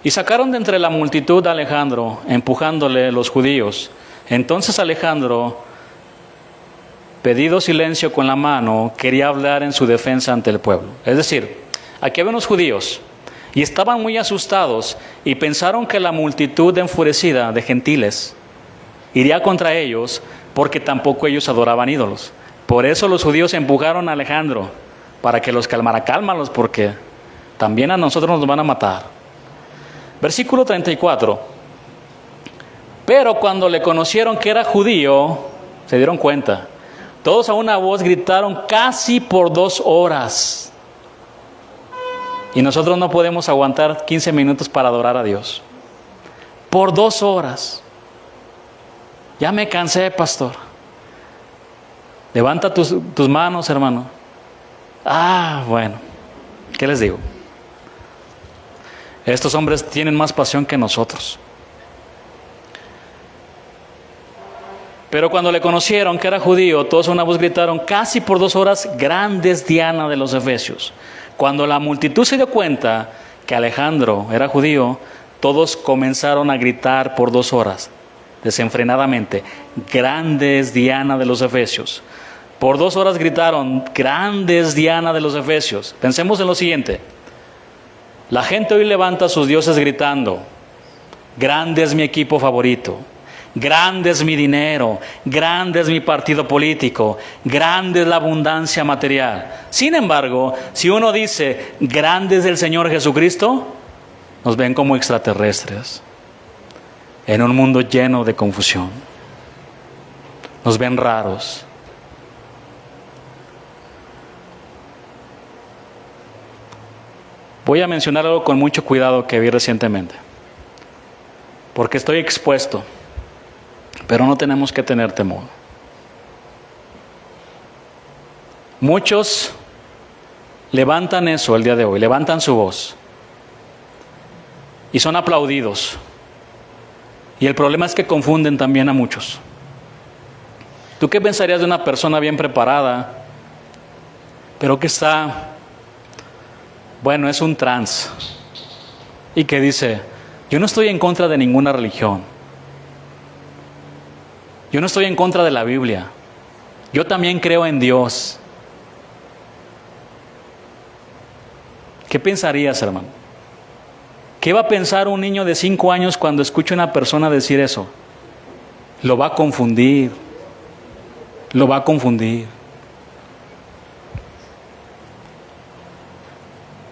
Y sacaron de entre la multitud a Alejandro, empujándole los judíos. Entonces Alejandro, pedido silencio con la mano, quería hablar en su defensa ante el pueblo. Es decir, aquí había unos judíos y estaban muy asustados y pensaron que la multitud enfurecida de gentiles iría contra ellos porque tampoco ellos adoraban ídolos. Por eso los judíos empujaron a Alejandro para que los calmara. Cálmalos porque también a nosotros nos van a matar. Versículo 34. Pero cuando le conocieron que era judío, se dieron cuenta. Todos a una voz gritaron casi por 2 horas. Y nosotros no podemos aguantar 15 minutos para adorar a Dios. Por 2 horas. Ya me cansé, pastor. Levanta tus manos, hermano. Bueno. ¿Qué les digo? Estos hombres tienen más pasión que nosotros. Pero cuando le conocieron que era judío, todos a una voz gritaron casi por 2 horas, grande es Diana de los Efesios. Cuando la multitud se dio cuenta que Alejandro era judío, todos comenzaron a gritar por 2 horas, desenfrenadamente, grande es Diana de los Efesios. Por 2 horas gritaron, grande es Diana de los Efesios. Pensemos en lo siguiente. La gente hoy levanta a sus dioses gritando, grande es mi equipo favorito, grande es mi dinero, grande es mi partido político, grande es la abundancia material. Sin embargo, si uno dice, grande es el Señor Jesucristo, nos ven como extraterrestres, en un mundo lleno de confusión. Nos ven raros. Voy a mencionar algo con mucho cuidado que vi recientemente, porque estoy expuesto, pero no tenemos que tener temor. Muchos levantan eso el día de hoy, levantan su voz y son aplaudidos. Y el problema es que confunden también a muchos. ¿Tú qué pensarías de una persona bien preparada, pero que está... Bueno, es un trans y que dice, yo no estoy en contra de ninguna religión, yo no estoy en contra de la Biblia, yo también creo en Dios? ¿Qué pensarías, hermano? ¿Qué va a pensar un niño de 5 años cuando escucha a una persona decir eso? Lo va a confundir, lo va a confundir.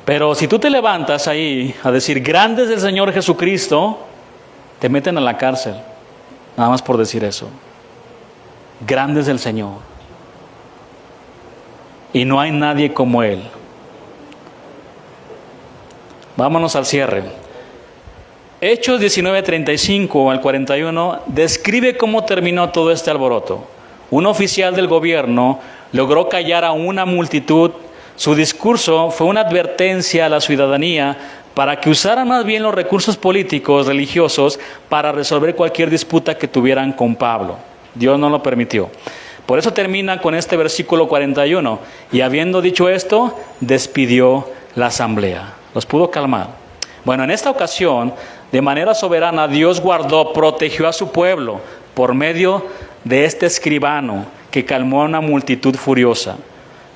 Pero si tú te levantas ahí a decir, grande es el Señor Jesucristo, te meten a la cárcel, nada más por decir eso. Grande es el Señor. Y no hay nadie como Él. Vámonos al cierre. Hechos 19:35 al 41 describe cómo terminó todo este alboroto. Un oficial del gobierno logró callar a una multitud. Su discurso fue una advertencia a la ciudadanía para que usaran más bien los recursos políticos, religiosos, para resolver cualquier disputa que tuvieran con Pablo. Dios no lo permitió. Por eso termina con este versículo 41. Y habiendo dicho esto, despidió la asamblea. Los pudo calmar. Bueno, en esta ocasión, de manera soberana, Dios guardó, protegió a su pueblo por medio de este escribano que calmó a una multitud furiosa.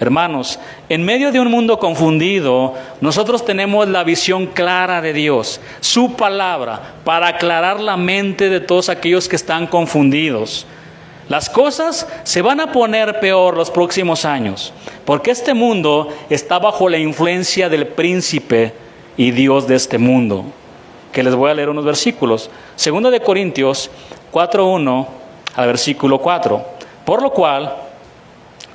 Hermanos, en medio de un mundo confundido, nosotros tenemos la visión clara de Dios, su palabra, para aclarar la mente de todos aquellos que están confundidos. Las cosas se van a poner peor los próximos años, porque este mundo está bajo la influencia del príncipe y Dios de este mundo. Que les voy a leer unos versículos. 2 de Corintios 4:1 al versículo 4. Por lo cual,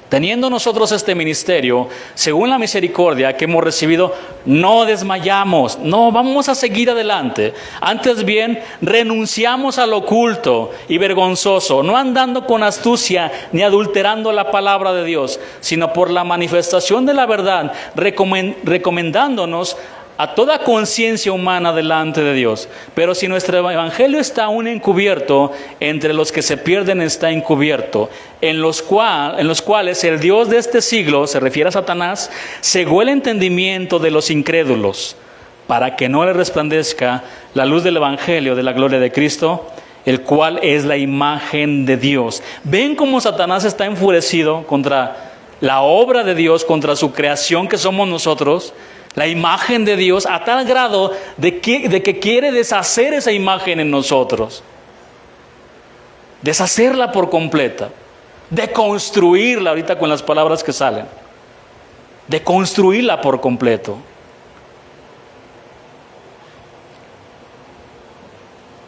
teniendo nosotros este ministerio, según la misericordia que hemos recibido, no desmayamos, no, vamos a seguir adelante. Antes bien, renunciamos al oculto y vergonzoso, no andando con astucia ni adulterando la palabra de Dios, sino por la manifestación de la verdad, recomendándonos a toda conciencia humana delante de Dios. Pero si nuestro evangelio está aún encubierto, entre los que se pierden está encubierto, en los cuales el Dios de este siglo, se refiere a Satanás, cegó el entendimiento de los incrédulos, para que no le resplandezca la luz del evangelio de la gloria de Cristo, el cual es la imagen de Dios. ¿Ven cómo Satanás está enfurecido contra la obra de Dios, contra su creación que somos nosotros? La imagen de Dios, a tal grado de que quiere deshacer esa imagen en nosotros. Deshacerla por completa. Deconstruirla, ahorita con las palabras que salen. Deconstruirla por completo.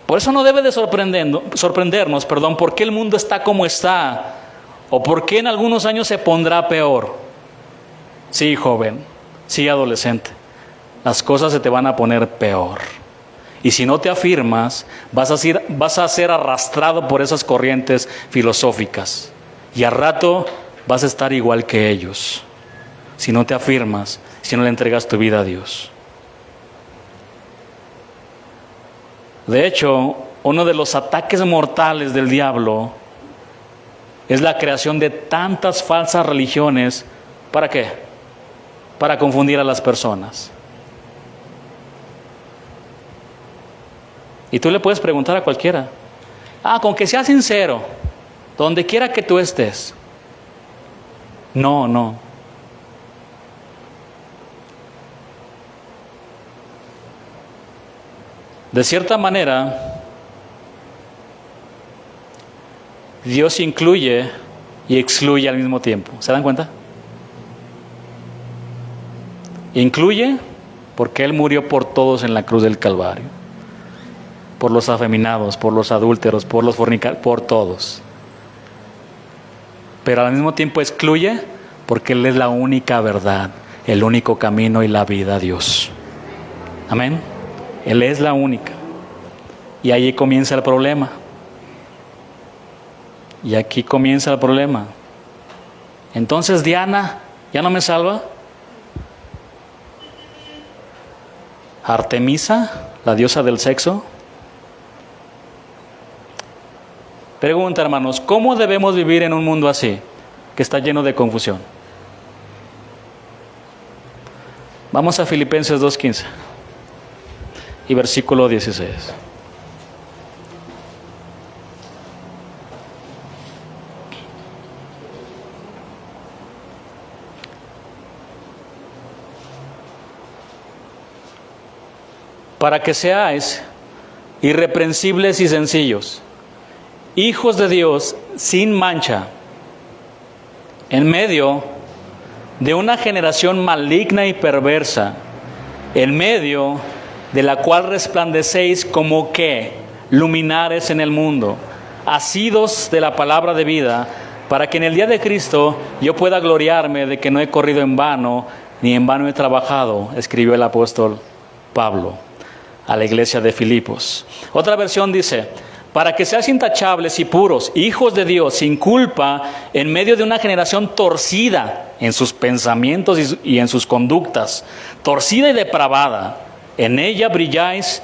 Por eso no debe de sorprendernos, por qué el mundo está como está, o por qué en algunos años se pondrá peor. Sí, joven. Sí, adolescente, las cosas se te van a poner peor. Y si no te afirmas, vas a ser arrastrado por esas corrientes filosóficas. Y al rato vas a estar igual que ellos. Si no te afirmas, si no le entregas tu vida a Dios. De hecho, uno de los ataques mortales del diablo es la creación de tantas falsas religiones. ¿Para qué? Para confundir a las personas. Y tú le puedes preguntar a cualquiera, con que sea sincero, donde quiera que tú estés. No. De cierta manera, Dios incluye y excluye al mismo tiempo. ¿Se dan cuenta? Incluye porque Él murió por todos en la cruz del Calvario. Por los afeminados, por los adúlteros, por los fornicarios, por todos. Pero al mismo tiempo excluye porque Él es la única verdad, el único camino y la vida a Dios. Amén. Él es la única. Y ahí comienza el problema. Y aquí comienza el problema. Entonces, Diana, ¿ya no me salva? Artemisa, la diosa del sexo. Pregunta, hermanos, ¿cómo debemos vivir en un mundo así, que está lleno de confusión? Vamos a Filipenses 2:15 y versículo 16. Para que seáis irreprensibles y sencillos, hijos de Dios sin mancha, en medio de una generación maligna y perversa, en medio de la cual resplandecéis como que luminares en el mundo, asidos de la palabra de vida, para que en el día de Cristo yo pueda gloriarme de que no he corrido en vano, ni en vano he trabajado, escribió el apóstol Pablo. a la iglesia de Filipos. Otra versión dice, para que seas intachables y puros, hijos de Dios, sin culpa, en medio de una generación torcida en sus pensamientos y en sus conductas, torcida y depravada. En ella brilláis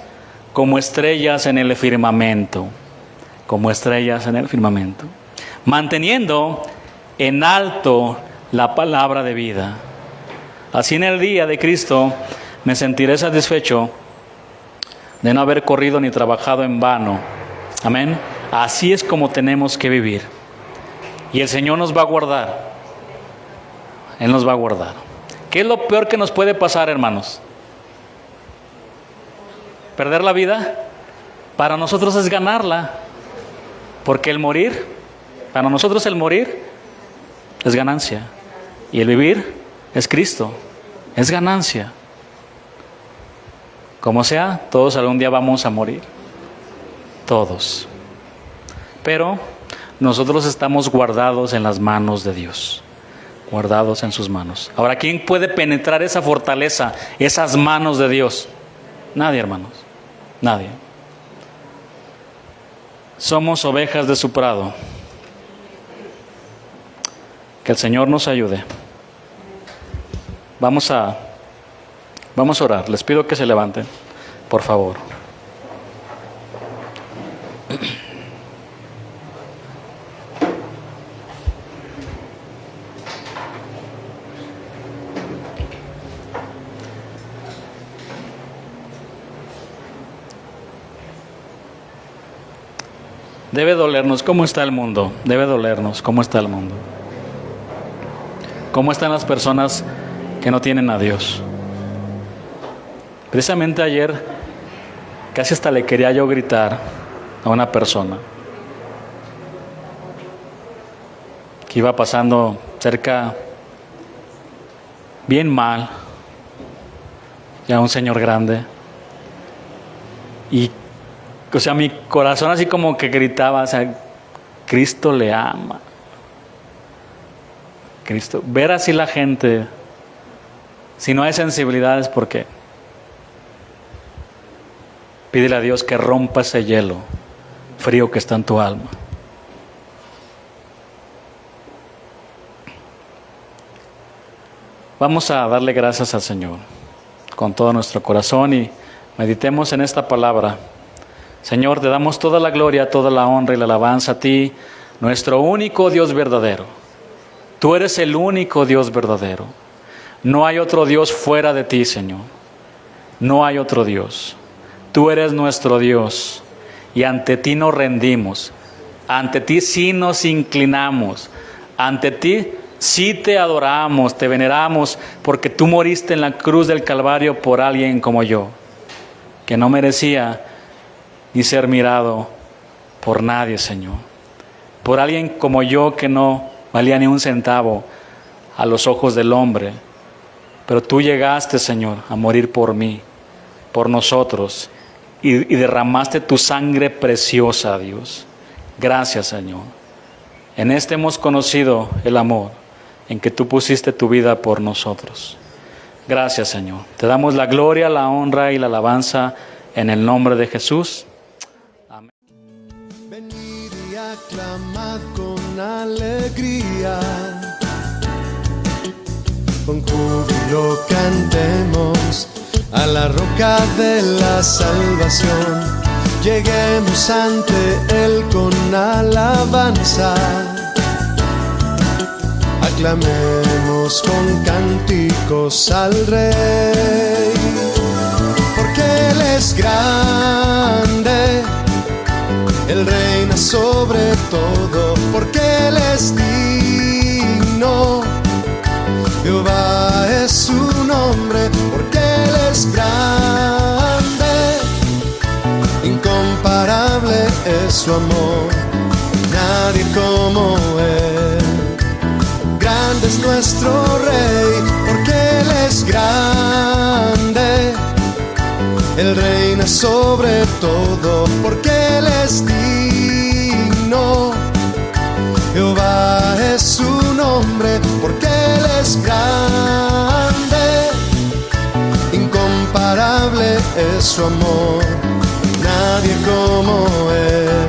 como estrellas en el firmamento, como estrellas en el firmamento, manteniendo en alto la palabra de vida. Así en el día de Cristo me sentiré satisfecho de no haber corrido ni trabajado en vano. Amén. Así es como tenemos que vivir. Y el Señor nos va a guardar. Él nos va a guardar. ¿Qué es lo peor que nos puede pasar, hermanos? ¿Perder la vida? Para nosotros es ganarla. Porque el morir, para nosotros el morir es ganancia. Y el vivir es Cristo. Es ganancia. Como sea, todos algún día vamos a morir. Todos. Pero nosotros estamos guardados en las manos de Dios. Guardados en sus manos. Ahora, ¿quién puede penetrar esa fortaleza, esas manos de Dios? Nadie, hermanos. Nadie. Somos ovejas de su prado. Que el Señor nos ayude. Vamos a orar. Les pido que se levanten, por favor. Debe dolernos cómo está el mundo. Debe dolernos cómo está el mundo. ¿Cómo están las personas que no tienen a Dios? Precisamente ayer casi hasta le quería yo gritar a una persona que iba pasando cerca, bien mal, ya un señor grande, y o sea, mi corazón así como que gritaba, o sea, Cristo le ama. Cristo, ver así la gente, si no hay sensibilidades, ¿por qué? Pídele a Dios que rompa ese hielo frío que está en tu alma. Vamos a darle gracias al Señor con todo nuestro corazón y meditemos en esta palabra. Señor, te damos toda la gloria, toda la honra y la alabanza a ti, nuestro único Dios verdadero. Tú eres el único Dios verdadero. No hay otro Dios fuera de ti, Señor. No hay otro Dios. Tú eres nuestro Dios y ante ti nos rendimos. Ante ti sí nos inclinamos. Ante ti sí te adoramos, te veneramos, porque tú moriste en la cruz del Calvario por alguien como yo, que no merecía ni ser mirado por nadie, Señor. Por alguien como yo que no valía ni un centavo a los ojos del hombre. Pero tú llegaste, Señor, a morir por mí, por nosotros, y derramaste tu sangre preciosa, Dios. Gracias, Señor. En este hemos conocido el amor, en que tú pusiste tu vida por nosotros. Gracias, Señor. Te damos la gloria, la honra y la alabanza en el nombre de Jesús. Amén. Venid y aclamad con alegría, con júbilo cantemos a la roca de la salvación. Lleguemos ante Él con alabanza, aclamemos con cánticos al Rey, porque Él es grande, Él reina sobre todo, porque Él es digno. Jehová es su nombre, porque Él es grande, incomparable es su amor, nadie como Él. Grande es nuestro Rey, porque Él es grande, Él reina sobre todo, porque Él es digno. Jehová es su nombre, porque Él es grande, incomparable es su amor, nadie como Él.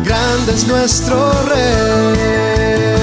Grande es nuestro Rey.